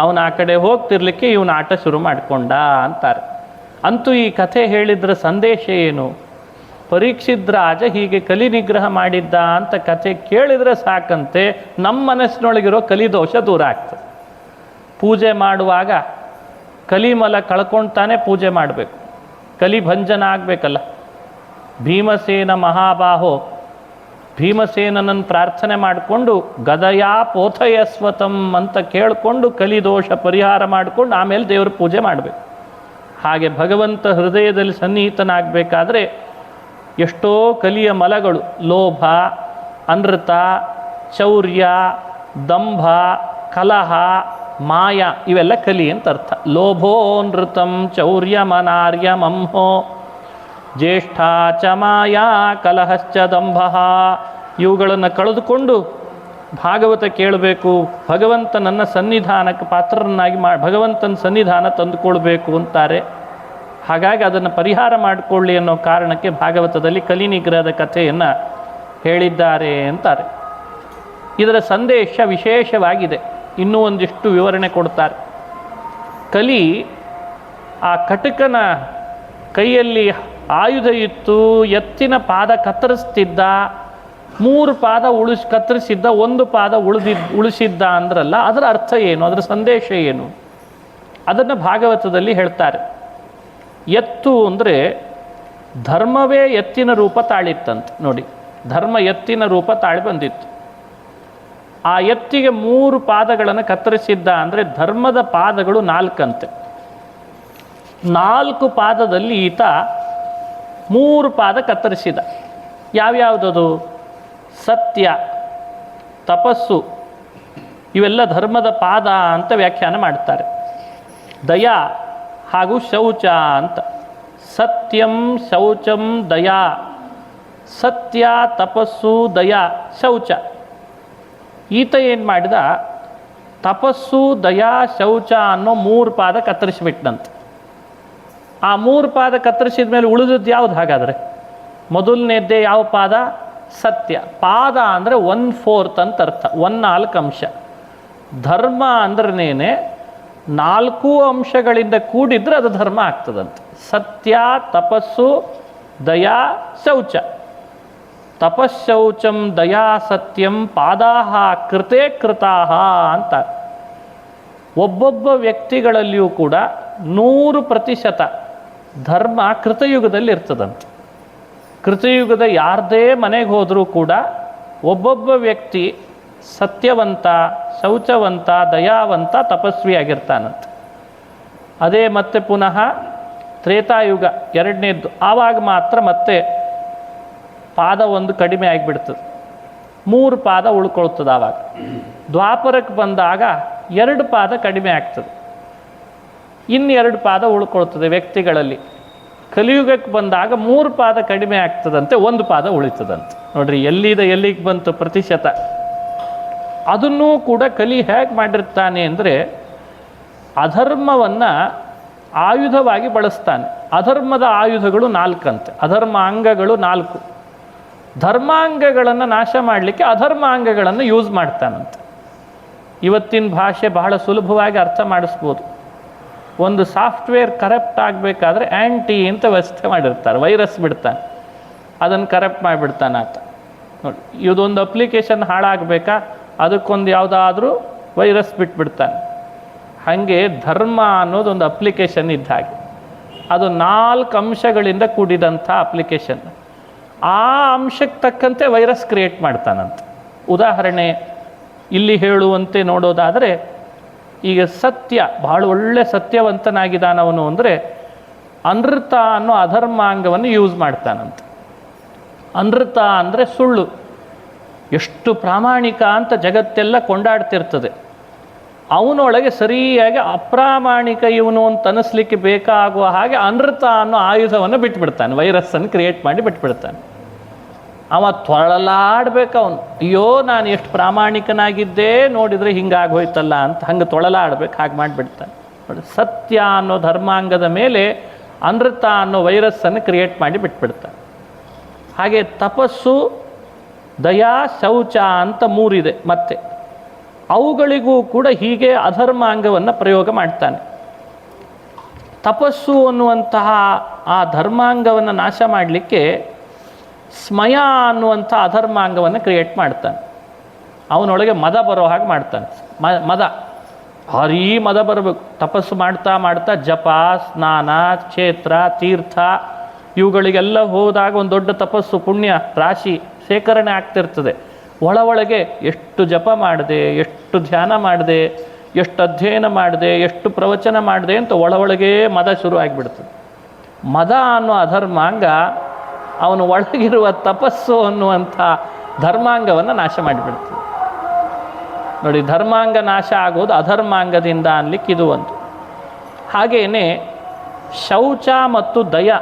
ಅವನ ಆ ಕಡೆ ಹೋಗ್ತಿರ್ಲಿಕ್ಕೆ ಇವನ ಆಟ ಶುರು ಮಾಡಿಕೊಂಡ ಅಂತಾರೆ. ಅಂತೂ ಈ ಕಥೆ ಹೇಳಿದ್ರ ಸಂದೇಶ ಏನು? ಪರೀಕ್ಷಿತ್ ರಾಜ ಹೀಗೆ ಕಲಿ ನಿಗ್ರಹ ಮಾಡಿದ್ದ ಅಂತ ಕಥೆ ಕೇಳಿದರೆ ಸಾಕಂತೆ ನಮ್ಮ ಮನಸ್ಸಿನೊಳಗಿರೋ ಕಲಿದೋಷ ದೂರ ಆಗ್ತದೆ. ಪೂಜೆ ಮಾಡುವಾಗ ಕಲಿಮಲ ಕಳ್ಕೊಳ್ತಾನೆ ಪೂಜೆ ಮಾಡಬೇಕು, ಕಲಿ ಭಂಜನ ಆಗಬೇಕಲ್ಲ. ಭೀಮಸೇನ ಮಹಾಬಾಹೋ ಭೀಮಸೇನನನ್ನು ಪ್ರಾರ್ಥನೆ ಮಾಡಿಕೊಂಡು ಗದಯಾ ಪೋಥಯಸ್ವತಂ ಅಂತ ಕೇಳಿಕೊಂಡು ಕಲಿದೋಷ ಪರಿಹಾರ ಮಾಡಿಕೊಂಡು ಆಮೇಲೆ ದೇವರ ಪೂಜೆ ಮಾಡಬೇಕು. ಹಾಗೆ ಭಗವಂತ ಹೃದಯದಲ್ಲಿ ಸನ್ನಿಹಿತನಾಗಬೇಕಾದ್ರೆ ಎಷ್ಟೋ ಕಲಿಯ ಮಲಗಳು, ಲೋಭ, ಅನೃತ, ಚೌರ್ಯ, ದಂಭ, ಕಲಹ, ಮಾಯ, ಇವೆಲ್ಲ ಕಲಿ ಅಂತ ಅರ್ಥ. ಲೋಭೋ ನೃತಂ ಚೌರ್ಯಮನಾರ್ಯ ಮಂಹೋ ಜ್ಯೇಷ್ಠ ಚ ಮಾಯಾ ಕಲಹಶ್ಚ ದಂಭ. ಇವುಗಳನ್ನು ಕಳೆದುಕೊಂಡು ಭಾಗವತ ಕೇಳಬೇಕು, ಭಗವಂತ ನನ್ನ ಸನ್ನಿಧಾನಕ್ಕೆ ಪಾತ್ರರನ್ನಾಗಿ ಭಗವಂತನ ಸನ್ನಿಧಾನ ತಂದುಕೊಳ್ಬೇಕು ಅಂತಾರೆ. ಹಾಗಾಗಿ ಅದನ್ನು ಪರಿಹಾರ ಮಾಡಿಕೊಳ್ಳಿ ಅನ್ನೋ ಕಾರಣಕ್ಕೆ ಭಾಗವತದಲ್ಲಿ ಕಲಿ ನಿಗ್ರಹದ ಕಥೆಯನ್ನು ಹೇಳಿದ್ದಾರೆ ಅಂತಾರೆ. ಇದರ ಸಂದೇಶ ವಿಶೇಷವಾಗಿದೆ. ಇನ್ನೂ ಒಂದಿಷ್ಟು ವಿವರಣೆ ಕೊಡ್ತಾರೆ. ಕಲಿ ಆ ಕಟಕನ ಕೈಯಲ್ಲಿ ಆಯುಧ ಇತ್ತು, ಎತ್ತಿನ ಪಾದ ಕತ್ತರಿಸ್ತಿದ್ದ, 3 ಪಾದ ಕತ್ತರಿಸಿದ್ದ, 1 ಪಾದ ಉಳಿಸಿದ್ದ ಅಂದ್ರಲ್ಲ, ಅದರ ಅರ್ಥ ಏನು, ಅದರ ಸಂದೇಶ ಏನು, ಅದನ್ನು ಭಾಗವತದಲ್ಲಿ ಹೇಳ್ತಾರೆ. ಎತ್ತು ಅಂದರೆ ಧರ್ಮವೇ ಎತ್ತಿನ ರೂಪ ತಾಳಿತ್ತಂತೆ. ನೋಡಿ, ಧರ್ಮ ಎತ್ತಿನ ರೂಪ ತಾಳಿ ಬಂದಿತ್ತು. ಆ ಎತ್ತಿಗೆ 3 ಪಾದಗಳನ್ನು ಕತ್ತರಿಸಿದ್ದ ಅಂದರೆ ಧರ್ಮದ ಪಾದಗಳು 4 ಅಂತೆ. 4 ಪಾದದಲ್ಲಿ ಈತ 3 ಪಾದ ಕತ್ತರಿಸಿದ. ಯಾವ್ಯಾವುದದು? ಸತ್ಯ, ತಪಸ್ಸು, ಇವೆಲ್ಲ ಧರ್ಮದ ಪಾದ ಅಂತ ವ್ಯಾಖ್ಯಾನ ಮಾಡ್ತಾರೆ. ದಯಾ ಹಾಗೂ ಶೌಚ ಅಂತ. ಸತ್ಯಂ ಶೌಚಂ ದಯಾ. ಸತ್ಯ, ತಪಸ್ಸು, ದಯಾ, ಶೌಚ. ಈತ ಏನು ಮಾಡಿದ? ತಪಸ್ಸು, ದಯಾ, ಶೌಚ ಅನ್ನೋ 3 ಪಾದ ಕತ್ತರಿಸಿಬಿಟ್ಟಂತೆ. ಆ 3 ಪಾದ ಕತ್ತರಿಸಿದ ಮೇಲೆ ಉಳಿದದ್ದು ಯಾವುದು ಹಾಗಾದರೆ? ಮೊದಲನೇದ್ದೇ ಯಾವ ಪಾದ? ಸತ್ಯ. ಪಾದ ಅಂದರೆ 1/4 ಅಂತ ಅರ್ಥ, 1/4 ಅಂಶ. ಧರ್ಮ ಅಂದ್ರೇನೆ 4 ಅಂಶಗಳಿಂದ ಕೂಡಿದ್ರೆ ಅದು ಧರ್ಮ ಆಗ್ತದಂತೆ. ಸತ್ಯ, ತಪಸ್ಸು, ದಯಾ, ಶೌಚ. ತಪಶೌಚಂ ದಯಾ ಸತ್ಯಂ ಪಾದಾಹ ಕೃತೇ ಕೃತಾಹ ಅಂತಾರೆ. ಒಬ್ಬೊಬ್ಬ ವ್ಯಕ್ತಿಗಳಲ್ಲಿಯೂ ಕೂಡ 100% ಧರ್ಮ ಕೃತಯುಗದಲ್ಲಿ ಇರ್ತದಂತೆ. ಕೃತಯುಗದ ಯಾರದೇ ಮನೆಗೆ ಹೋದರೂ ಕೂಡ ಒಬ್ಬೊಬ್ಬ ವ್ಯಕ್ತಿ ಸತ್ಯವಂತ, ಶೌಚವಂತ, ದಯಾವಂತ, ತಪಸ್ವಿಯಾಗಿರ್ತಾನಂತೆ. ಅದೇ ಮತ್ತೆ ಪುನಃ ತ್ರೇತಾಯುಗ ಎರಡನೇದ್ದು, ಆವಾಗ ಮಾತ್ರ ಮತ್ತೆ ಪಾದ ಒಂದು ಕಡಿಮೆ ಆಗಿಬಿಡ್ತದೆ, 3 ಪಾದ ಉಳ್ಕೊಳ್ತದೆ. ಆವಾಗ ದ್ವಾಪರಕ್ಕೆ ಬಂದಾಗ 2 ಪಾದ ಕಡಿಮೆ ಆಗ್ತದೆ, ಇನ್ನು 2 ಪಾದ ಉಳ್ಕೊಳ್ತದೆ ವ್ಯಕ್ತಿಗಳಲ್ಲಿ. ಕಲಿಯುಗಕ್ಕೆ ಬಂದಾಗ 3 ಪಾದ ಕಡಿಮೆ ಆಗ್ತದಂತೆ, 1 ಪಾದ ಉಳಿತದಂತೆ. ನೋಡ್ರಿ ಎಲ್ಲಿಗೆ ಬಂತು ಪ್ರತಿಶತ. ಅದನ್ನೂ ಕೂಡ ಕಲಿ ಹೇಗೆ ಮಾಡಿರ್ತಾನೆ ಅಂದರೆ, ಅಧರ್ಮವನ್ನು ಆಯುಧವಾಗಿ ಬಳಸ್ತಾನೆ. ಅಧರ್ಮದ ಆಯುಧಗಳು 4 ಅಂತೆ, ಅಧರ್ಮ ಅಂಗಗಳು 4. ಧರ್ಮಾಂಗಗಳನ್ನು ನಾಶ ಮಾಡಲಿಕ್ಕೆ ಅಧರ್ಮ ಅಂಗಗಳನ್ನು ಯೂಸ್ ಮಾಡ್ತಾನಂತೆ. ಇವತ್ತಿನ ಭಾಷೆ ಬಹಳ ಸುಲಭವಾಗಿ ಅರ್ಥ ಮಾಡಿಸ್ಬೋದು. ಒಂದು ಸಾಫ್ಟ್ವೇರ್ ಕರಪ್ಟ್ ಆಗಬೇಕಾದ್ರೆ ಆ್ಯಂಟಿ ಅಂತ ವ್ಯವಸ್ಥೆ ಮಾಡಿರ್ತಾರೆ, ವೈರಸ್ ಬಿಡ್ತಾನೆ, ಅದನ್ನು ಕರಪ್ಟ್ ಮಾಡಿಬಿಡ್ತಾನೆ ಆತ. ನೋಡಿ, ಇದೊಂದು ಅಪ್ಲಿಕೇಶನ್ ಹಾಳಾಗಬೇಕಾ, ಅದಕ್ಕೊಂದು ಯಾವುದಾದ್ರೂ ವೈರಸ್ ಬಿಟ್ಬಿಡ್ತಾನೆ. ಹಾಗೆ ಧರ್ಮ ಅನ್ನೋದೊಂದು ಅಪ್ಲಿಕೇಶನ್ ಇದ್ದ ಹಾಗೆ, ಅದು 4 ಅಂಶಗಳಿಂದ ಕೂಡಿದಂಥ ಅಪ್ಲಿಕೇಶನ್. ಆ ಅಂಶಕ್ಕೆ ತಕ್ಕಂತೆ ವೈರಸ್ ಕ್ರಿಯೇಟ್ ಮಾಡ್ತಾನಂತೆ. ಉದಾಹರಣೆ ಇಲ್ಲಿ ಹೇಳುವಂತೆ ನೋಡೋದಾದರೆ, ಈಗ ಸತ್ಯ, ಬಹಳ ಒಳ್ಳೆ ಸತ್ಯವಂತನಾಗಿದ್ದಾನವನು ಅಂದರೆ ಅನೃತ ಅನ್ನೋ ಅಧರ್ಮಾಂಗವನ್ನು ಯೂಸ್ ಮಾಡ್ತಾನಂತೆ. ಅನೃತ ಅಂದರೆ ಸುಳ್ಳು. ಎಷ್ಟು ಪ್ರಾಮಾಣಿಕ ಅಂತ ಜಗತ್ತೆಲ್ಲ ಕೊಂಡಾಡ್ತಿರ್ತದೆ, ಅವನೊಳಗೆ ಸರಿಯಾಗಿ ಅಪ್ರಾಮಾಣಿಕ ಇವನು ಅಂತ ಅನ್ನಿಸ್ಲಿಕ್ಕೆ ಬೇಕಾಗುವ ಹಾಗೆ ಅನೃತ ಅನ್ನೋ ಆಯುಧವನ್ನು ಬಿಟ್ಬಿಡ್ತಾನೆ, ವೈರಸ್ಸನ್ನು ಕ್ರಿಯೇಟ್ ಮಾಡಿ ಬಿಟ್ಬಿಡ್ತಾನೆ. ಅವ ತೊಳಲಾಡ್ಬೇಕು ಅವನು, ಅಯ್ಯೋ ನಾನು ಎಷ್ಟು ಪ್ರಾಮಾಣಿಕನಾಗಿದ್ದೇ, ನೋಡಿದರೆ ಹಿಂಗಾಗೋಯ್ತಲ್ಲ ಅಂತ ಹಂಗೆ ತೊಳಲಾಡ್ಬೇಕು, ಹಾಗೆ ಮಾಡಿಬಿಡ್ತಾನೆ. ನೋಡಿ, ಸತ್ಯ ಅನ್ನೋ ಧರ್ಮಾಂಗದ ಮೇಲೆ ಅನೃತ ಅನ್ನೋ ವೈರಸ್ಸನ್ನು ಕ್ರಿಯೇಟ್ ಮಾಡಿ ಬಿಟ್ಬಿಡ್ತಾನೆ. ಹಾಗೆ ತಪಸ್ಸು, ದಯಾ, ಶೌಚ ಅಂತ 3 ಇದೆ. ಮತ್ತೆ ಅವುಗಳಿಗೂ ಕೂಡ ಹೀಗೆ ಅಧರ್ಮಾಂಗವನ್ನು ಪ್ರಯೋಗ ಮಾಡ್ತಾನೆ. ತಪಸ್ಸು ಅನ್ನುವಂತಹ ಆ ಧರ್ಮಾಂಗವನ್ನು ನಾಶ ಮಾಡಲಿಕ್ಕೆ ಸ್ಮಯ ಅನ್ನುವಂಥ ಅಧರ್ಮಾಂಗವನ್ನು ಕ್ರಿಯೇಟ್ ಮಾಡ್ತಾನೆ. ಅವನೊಳಗೆ ಮದ ಬರೋ ಹಾಗೆ ಮಾಡ್ತಾನೆ. ಮದ, ಭಾರೀ ಮದ ಬರಬೇಕು. ತಪಸ್ಸು ಮಾಡ್ತಾ ಮಾಡ್ತಾ ಜಪ, ಸ್ನಾನ, ಕ್ಷೇತ್ರ, ತೀರ್ಥ ಇವುಗಳಿಗೆಲ್ಲ ಹೋದಾಗ ಒಂದು ದೊಡ್ಡ ತಪಸ್ಸು, ಪುಣ್ಯ ರಾಶಿ ಶೇಖರಣೆ ಆಗ್ತಿರ್ತದೆ. ಒಳಗೆ ಎಷ್ಟು ಜಪ ಮಾಡಿದೆ, ಎಷ್ಟು ಧ್ಯಾನ ಮಾಡಿದೆ, ಎಷ್ಟು ಅಧ್ಯಯನ ಮಾಡಿದೆ, ಎಷ್ಟು ಪ್ರವಚನ ಮಾಡಿದೆ ಅಂತ ಒಳಗೆ ಮದ ಶುರು ಆಗಿಬಿಡ್ತದೆ. ಮದ ಅನ್ನೋ ಅಧರ್ಮಾಂಗ ಅವನು ಒಳಗಿರುವ ತಪಸ್ಸು ಅನ್ನುವಂಥ ಧರ್ಮಾಂಗವನ್ನು ನಾಶ ಮಾಡಿಬಿಡ್ತದೆ. ನೋಡಿ, ಧರ್ಮಾಂಗ ನಾಶ ಆಗೋದು ಅಧರ್ಮಾಂಗದಿಂದ ಅನ್ಲಿಕ್ಕೆ ಇದು ಒಂದು. ಹಾಗೆಯೇ ಶೌಚ ಮತ್ತು ದಯ.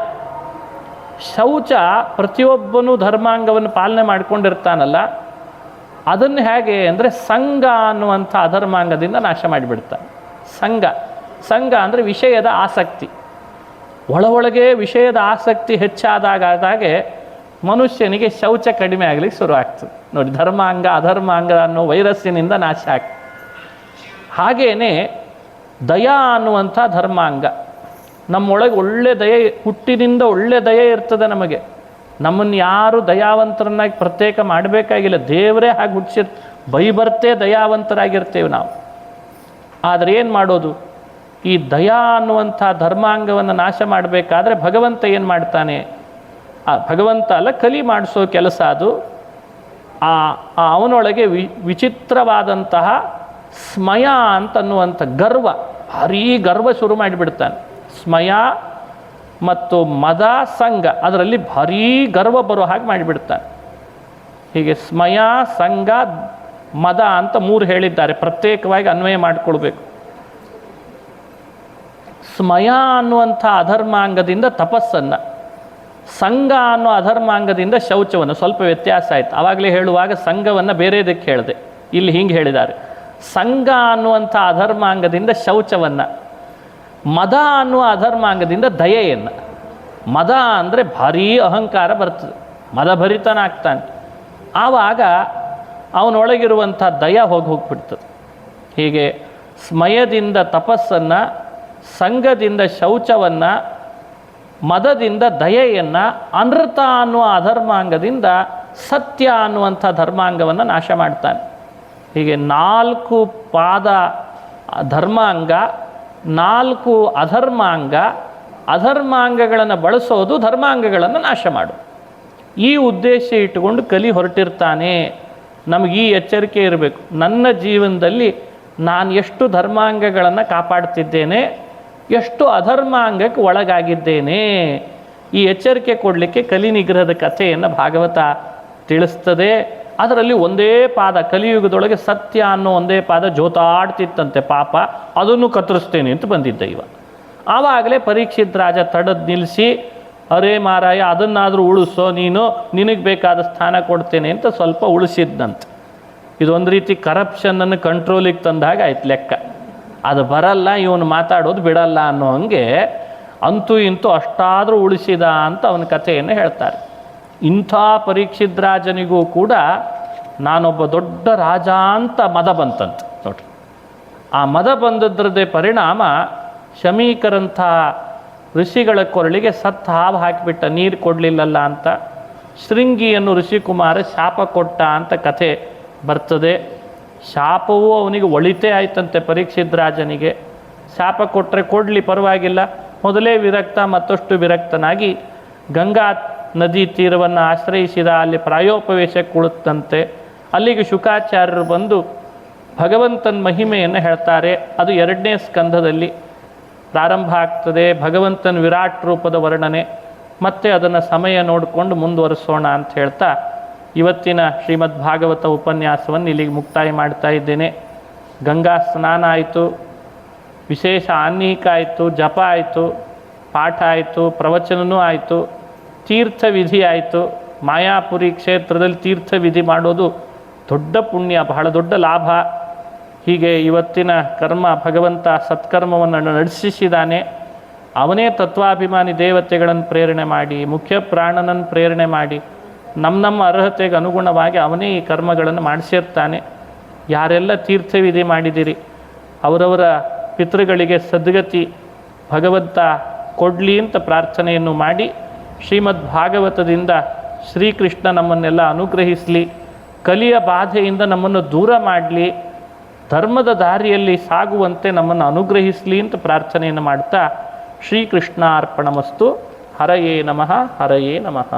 ಶೌಚ ಪ್ರತಿಯೊಬ್ಬನೂ ಧರ್ಮಾಂಗವನ್ನು ಪಾಲನೆ ಮಾಡಿಕೊಂಡಿರ್ತಾನಲ್ಲ, ಅದನ್ನು ಹೇಗೆ ಅಂದರೆ ಸಂಘ ಅನ್ನುವಂಥ ಅಧರ್ಮಾಂಗದಿಂದ ನಾಶ ಮಾಡಿಬಿಡ್ತಾನೆ. ಸಂಘ ಅಂದರೆ ವಿಷಯದ ಆಸಕ್ತಿ. ಒಳಗೆ ವಿಷಯದ ಆಸಕ್ತಿ ಹೆಚ್ಚಾದಾಗೆ ಮನುಷ್ಯನಿಗೆ ಶೌಚ ಕಡಿಮೆ ಆಗಲಿಕ್ಕೆ ಶುರು ಆಗ್ತದೆ. ನೋಡಿ, ಧರ್ಮಾಂಗ ಅಧರ್ಮಾಂಗ ಅನ್ನೋ ವೈರಸ್ಸಿನಿಂದ ನಾಶ ಆಗ್ತದೆ. ಹಾಗೆಯೇ ದಯಾ ಅನ್ನುವಂಥ ಧರ್ಮಾಂಗ. ನಮ್ಮೊಳಗೆ ಒಳ್ಳೆ ದಯೆ, ಹುಟ್ಟಿನಿಂದ ಒಳ್ಳೆ ದಯೆ ಇರ್ತದೆ ನಮಗೆ. ನಮ್ಮನ್ನು ಯಾರು ದಯಾವಂತರನ್ನಾಗಿ ಪ್ರತ್ಯೇಕ ಮಾಡಬೇಕಾಗಿಲ್ಲ, ದೇವರೇ ಹಾಗೆ ಹುಟ್ಟಿಸಿರ್, ಬೈಬರ್ತೇ ದಯಾವಂತರಾಗಿರ್ತೇವೆ ನಾವು. ಆದರೆ ಏನು ಮಾಡೋದು, ಈ ದಯಾ ಅನ್ನುವಂಥ ಧರ್ಮಾಂಗವನ್ನು ನಾಶ ಮಾಡಬೇಕಾದ್ರೆ ಭಗವಂತ ಏನು ಮಾಡ್ತಾನೆ, ಭಗವಂತ ಅಲ್ಲ, ಕಲಿ ಮಾಡಿಸೋ ಕೆಲಸ ಅದು. ಅವನೊಳಗೆ ವಿಚಿತ್ರವಾದಂತಹ ಸ್ಮಯ ಅಂತನ್ನುವಂಥ ಗರ್ವ, ಭಾರೀ ಗರ್ವ ಶುರು ಮಾಡಿಬಿಡ್ತಾನೆ. ಸ್ಮಯ ಮತ್ತು ಮದ, ಸಂಘ, ಅದರಲ್ಲಿ ಭಾರೀ ಗರ್ವ ಬರೋ ಹಾಗೆ ಮಾಡಿಬಿಡ್ತಾನೆ. ಹೀಗೆ ಸ್ಮಯ, ಸಂಘ, ಮದ ಅಂತ 3 ಹೇಳಿದ್ದಾರೆ, ಪ್ರತ್ಯೇಕವಾಗಿ ಅನ್ವಯ ಮಾಡಿಕೊಳ್ಬೇಕು. ಸ್ಮಯ ಅನ್ನುವಂಥ ಅಧರ್ಮಾಂಗದಿಂದ ತಪಸ್ಸನ್ನು, ಸಂಘ ಅನ್ನೋ ಅಧರ್ಮಾಂಗದಿಂದ ಶೌಚವನ್ನು. ಸ್ವಲ್ಪ ವ್ಯತ್ಯಾಸ ಆಯಿತು, ಆವಾಗಲೇ ಹೇಳುವಾಗ ಸಂಘವನ್ನು ಬೇರೆದಕ್ಕೆ ಹೇಳಿದೆ, ಇಲ್ಲಿ ಹಿಂಗೆ ಹೇಳಿದ್ದಾರೆ. ಸಂಘ ಅನ್ನುವಂಥ ಅಧರ್ಮಾಂಗದಿಂದ ಶೌಚವನ್ನು, ಮದ ಅನ್ನುವ ಅಧರ್ಮಾಂಗದಿಂದ ದಯೆಯನ್ನು. ಮದ ಅಂದರೆ ಭಾರೀ ಅಹಂಕಾರ ಬರ್ತದೆ, ಮದಭರಿತನಾಗ್ತಾನೆ. ಆವಾಗ ಅವನೊಳಗಿರುವಂಥ ದಯ ಹೋಗ್ಬಿಡ್ತದೆ. ಹೀಗೆ ಸ್ಮಯದಿಂದ ತಪಸ್ಸನ್ನು, ಸಂಘದಿಂದ ಶೌಚವನ್ನು, ಮದದಿಂದ ದಯೆಯನ್ನು, ಅನೃತ ಅನ್ನುವ ಅಧರ್ಮಾಂಗದಿಂದ ಸತ್ಯ ಅನ್ನುವಂಥ ಧರ್ಮಾಂಗವನ್ನು ನಾಶ ಮಾಡ್ತಾನೆ. ಹೀಗೆ 4 ಪಾದ ಧರ್ಮಾಂಗ, 4 ಅಧರ್ಮಾಂಗ. ಅಧರ್ಮಾಂಗಗಳನ್ನು ಬಳಸೋದು ಧರ್ಮಾಂಗಗಳನ್ನು ನಾಶ ಮಾಡು. ಈ ಉದ್ದೇಶ ಇಟ್ಟುಕೊಂಡು ಕಲಿ ಹೊರಟಿರ್ತಾನೆ. ನಮಗೆ ಈ ಎಚ್ಚರಿಕೆ ಇರಬೇಕು. ನನ್ನ ಜೀವನದಲ್ಲಿ ನಾನು ಎಷ್ಟು ಧರ್ಮಾಂಗಗಳನ್ನು ಕಾಪಾಡ್ತಿದ್ದೇನೆ, ಎಷ್ಟು ಅಧರ್ಮಾಂಗಕ್ಕೆ ಒಳಗಾಗಿದ್ದೇನೆ, ಈ ಎಚ್ಚರಿಕೆ ಕೊಡಲಿಕ್ಕೆ ಕಲಿ ನಿಗ್ರಹದ ಕಥೆಯನ್ನು ಭಾಗವತ ತಿಳಿಸ್ತದೆ. ಅದರಲ್ಲಿ ಒಂದೇ ಪಾದ, ಕಲಿಯುಗದೊಳಗೆ ಸತ್ಯ ಅನ್ನೋ ಒಂದೇ ಪಾದ ಜೋತಾಡ್ತಿತ್ತಂತೆ ಪಾಪ, ಅದನ್ನು ಕತ್ತರಿಸ್ತೇನೆ ಅಂತ ಬಂದಿದ್ದ ಇವ. ಆವಾಗಲೇ ಪರೀಕ್ಷಿತ್ ರಾಜ ತಡೆದು ನಿಲ್ಲಿಸಿ, ಅರೇ ಮಾರಾಯ ಅದನ್ನಾದರೂ ಉಳಿಸೋ ನೀನು, ನಿನಗೆ ಬೇಕಾದ ಸ್ಥಾನ ಕೊಡ್ತೇನೆ ಅಂತ ಸ್ವಲ್ಪ ಉಳಿಸಿದ್ದಂತೆ. ಇದೊಂದು ರೀತಿ ಕರಪ್ಷನನ್ನು ಕಂಟ್ರೋಲಿಗೆ ತಂದಾಗ ಆಯ್ತು ಲೆಕ್ಕ. ಅದು ಬರಲ್ಲ, ಇವನು ಮಾತಾಡೋದು ಬಿಡಲ್ಲ ಅನ್ನೋ ಹಂಗೆ ಅಂತೂ ಇಂತೂ ಅಷ್ಟಾದರೂ ಉಳಿಸಿದ ಅಂತ ಅವನ ಕಥೆಯನ್ನು ಹೇಳ್ತಾರೆ. ಇಂಥ ಪರೀಕ್ಷಿತ್ ರಾಜನಿಗೂ ಕೂಡ ನಾನೊಬ್ಬ ದೊಡ್ಡ ರಾಜ ಅಂತ ಮದ ಬಂತಂತೆ ನೋಡ್ರಿ. ಆ ಮದ ಬಂದದ್ರದ್ದೇ ಪರಿಣಾಮ ಶಮೀಕರಂಥ ಋಷಿಗಳ ಕೊರಳಿಗೆ ಸತ್ತು ಹಾವು ಹಾಕಿಬಿಟ್ಟ, ನೀರು ಕೊಡಲಿಲ್ಲಲ್ಲ ಅಂತ. ಶೃಂಗಿಯನ್ನು ಋಷಿಕುಮಾರ ಶಾಪ ಕೊಟ್ಟ ಅಂತ ಕಥೆ ಬರ್ತದೆ. ಶಾಪವೂ ಅವನಿಗೆ ಒಳಿತೇ ಆಯ್ತಂತೆ ಪರೀಕ್ಷಿತ್ ರಾಜನಿಗೆ. ಶಾಪ ಕೊಟ್ಟರೆ ಕೊಡಲಿ ಪರವಾಗಿಲ್ಲ, ಮೊದಲೇ ವಿರಕ್ತ ಮತ್ತಷ್ಟು ವಿರಕ್ತನಾಗಿ ಗಂಗಾ ನದಿ ತೀರವನ್ನು ಆಶ್ರಯಿಸಿದ. ಅಲ್ಲಿ ಪ್ರಾಯೋಪವೇಶಕ್ಕೆ ಕುಳಿತಂತೆ. ಅಲ್ಲಿಗೆ ಶುಕಾಚಾರ್ಯರು ಬಂದು ಭಗವಂತನ ಮಹಿಮೆಯನ್ನು ಹೇಳ್ತಾರೆ. ಅದು 2ನೇ ಸ್ಕಂಧದಲ್ಲಿ ಪ್ರಾರಂಭ ಆಗ್ತದೆ. ಭಗವಂತನ ವಿರಾಟ್ ರೂಪದ ವರ್ಣನೆ. ಮತ್ತೆ ಅದನ್ನು ಸಮಯ ನೋಡಿಕೊಂಡು ಮುಂದುವರಿಸೋಣ ಅಂತ ಹೇಳ್ತಾ ಇವತ್ತಿನ ಶ್ರೀಮದ್ ಭಾಗವತ ಉಪನ್ಯಾಸವನ್ನು ಇಲ್ಲಿಗೆ ಮುಕ್ತಾಯ ಮಾಡ್ತಾ ಇದ್ದೇನೆ. ಗಂಗಾ ಸ್ನಾನ ಆಯಿತು, ವಿಶೇಷ ಆನ್ಮೀಕ ಆಯಿತು, ಜಪ ಆಯಿತು, ಪಾಠ ಆಯಿತು, ಪ್ರವಚನವೂ ಆಯಿತು, ತೀರ್ಥವಿಧಿ ಆಯಿತು. ಮಾಯಾಪುರಿ ಕ್ಷೇತ್ರದಲ್ಲಿ ತೀರ್ಥವಿಧಿ ಮಾಡೋದು ದೊಡ್ಡ ಪುಣ್ಯ, ಬಹಳ ದೊಡ್ಡ ಲಾಭ. ಹೀಗೆ ಇವತ್ತಿನ ಕರ್ಮ ಭಗವಂತ ಸತ್ಕರ್ಮವನ್ನು ನಡೆಸಿಸಿದ್ದಾನೆ. ಅವನೇ ತತ್ವಾಭಿಮಾನಿ ದೇವತೆಗಳನ್ನು ಪ್ರೇರಣೆ ಮಾಡಿ, ಮುಖ್ಯ ಪ್ರಾಣನನ್ನು ಪ್ರೇರಣೆ ಮಾಡಿ, ನಮ್ಮ ಅರ್ಹತೆಗೆ ಅನುಗುಣವಾಗಿ ಅವನೇ ಈ ಕರ್ಮಗಳನ್ನು ಮಾಡಿಸಿರ್ತಾನೆ. ಯಾರೆಲ್ಲ ತೀರ್ಥವಿಧಿ ಮಾಡಿದಿರಿ ಅವರವರ ಪಿತೃಗಳಿಗೆ ಸದ್ಗತಿ ಭಗವಂತ ಕೊಡಲಿ ಅಂತ ಪ್ರಾರ್ಥನೆಯನ್ನು ಮಾಡಿ, ಶ್ರೀಮದ್ ಭಾಗವತದಿಂದ ಶ್ರೀಕೃಷ್ಣ ನಮ್ಮನ್ನೆಲ್ಲ ಅನುಗ್ರಹಿಸಲಿ, ಕಲಿಯ ಬಾಧೆಯಿಂದ ನಮ್ಮನ್ನು ದೂರ ಮಾಡಲಿ, ಧರ್ಮದ ದಾರಿಯಲ್ಲಿ ಸಾಗುವಂತೆ ನಮ್ಮನ್ನು ಅನುಗ್ರಹಿಸಲಿ ಅಂತ ಪ್ರಾರ್ಥನೆಯನ್ನು ಮಾಡ್ತಾ ಶ್ರೀಕೃಷ್ಣಾರ್ಪಣಮಸ್ತು. ಹರಯೇ ನಮಃ, ಹರಯೇ ನಮಃ.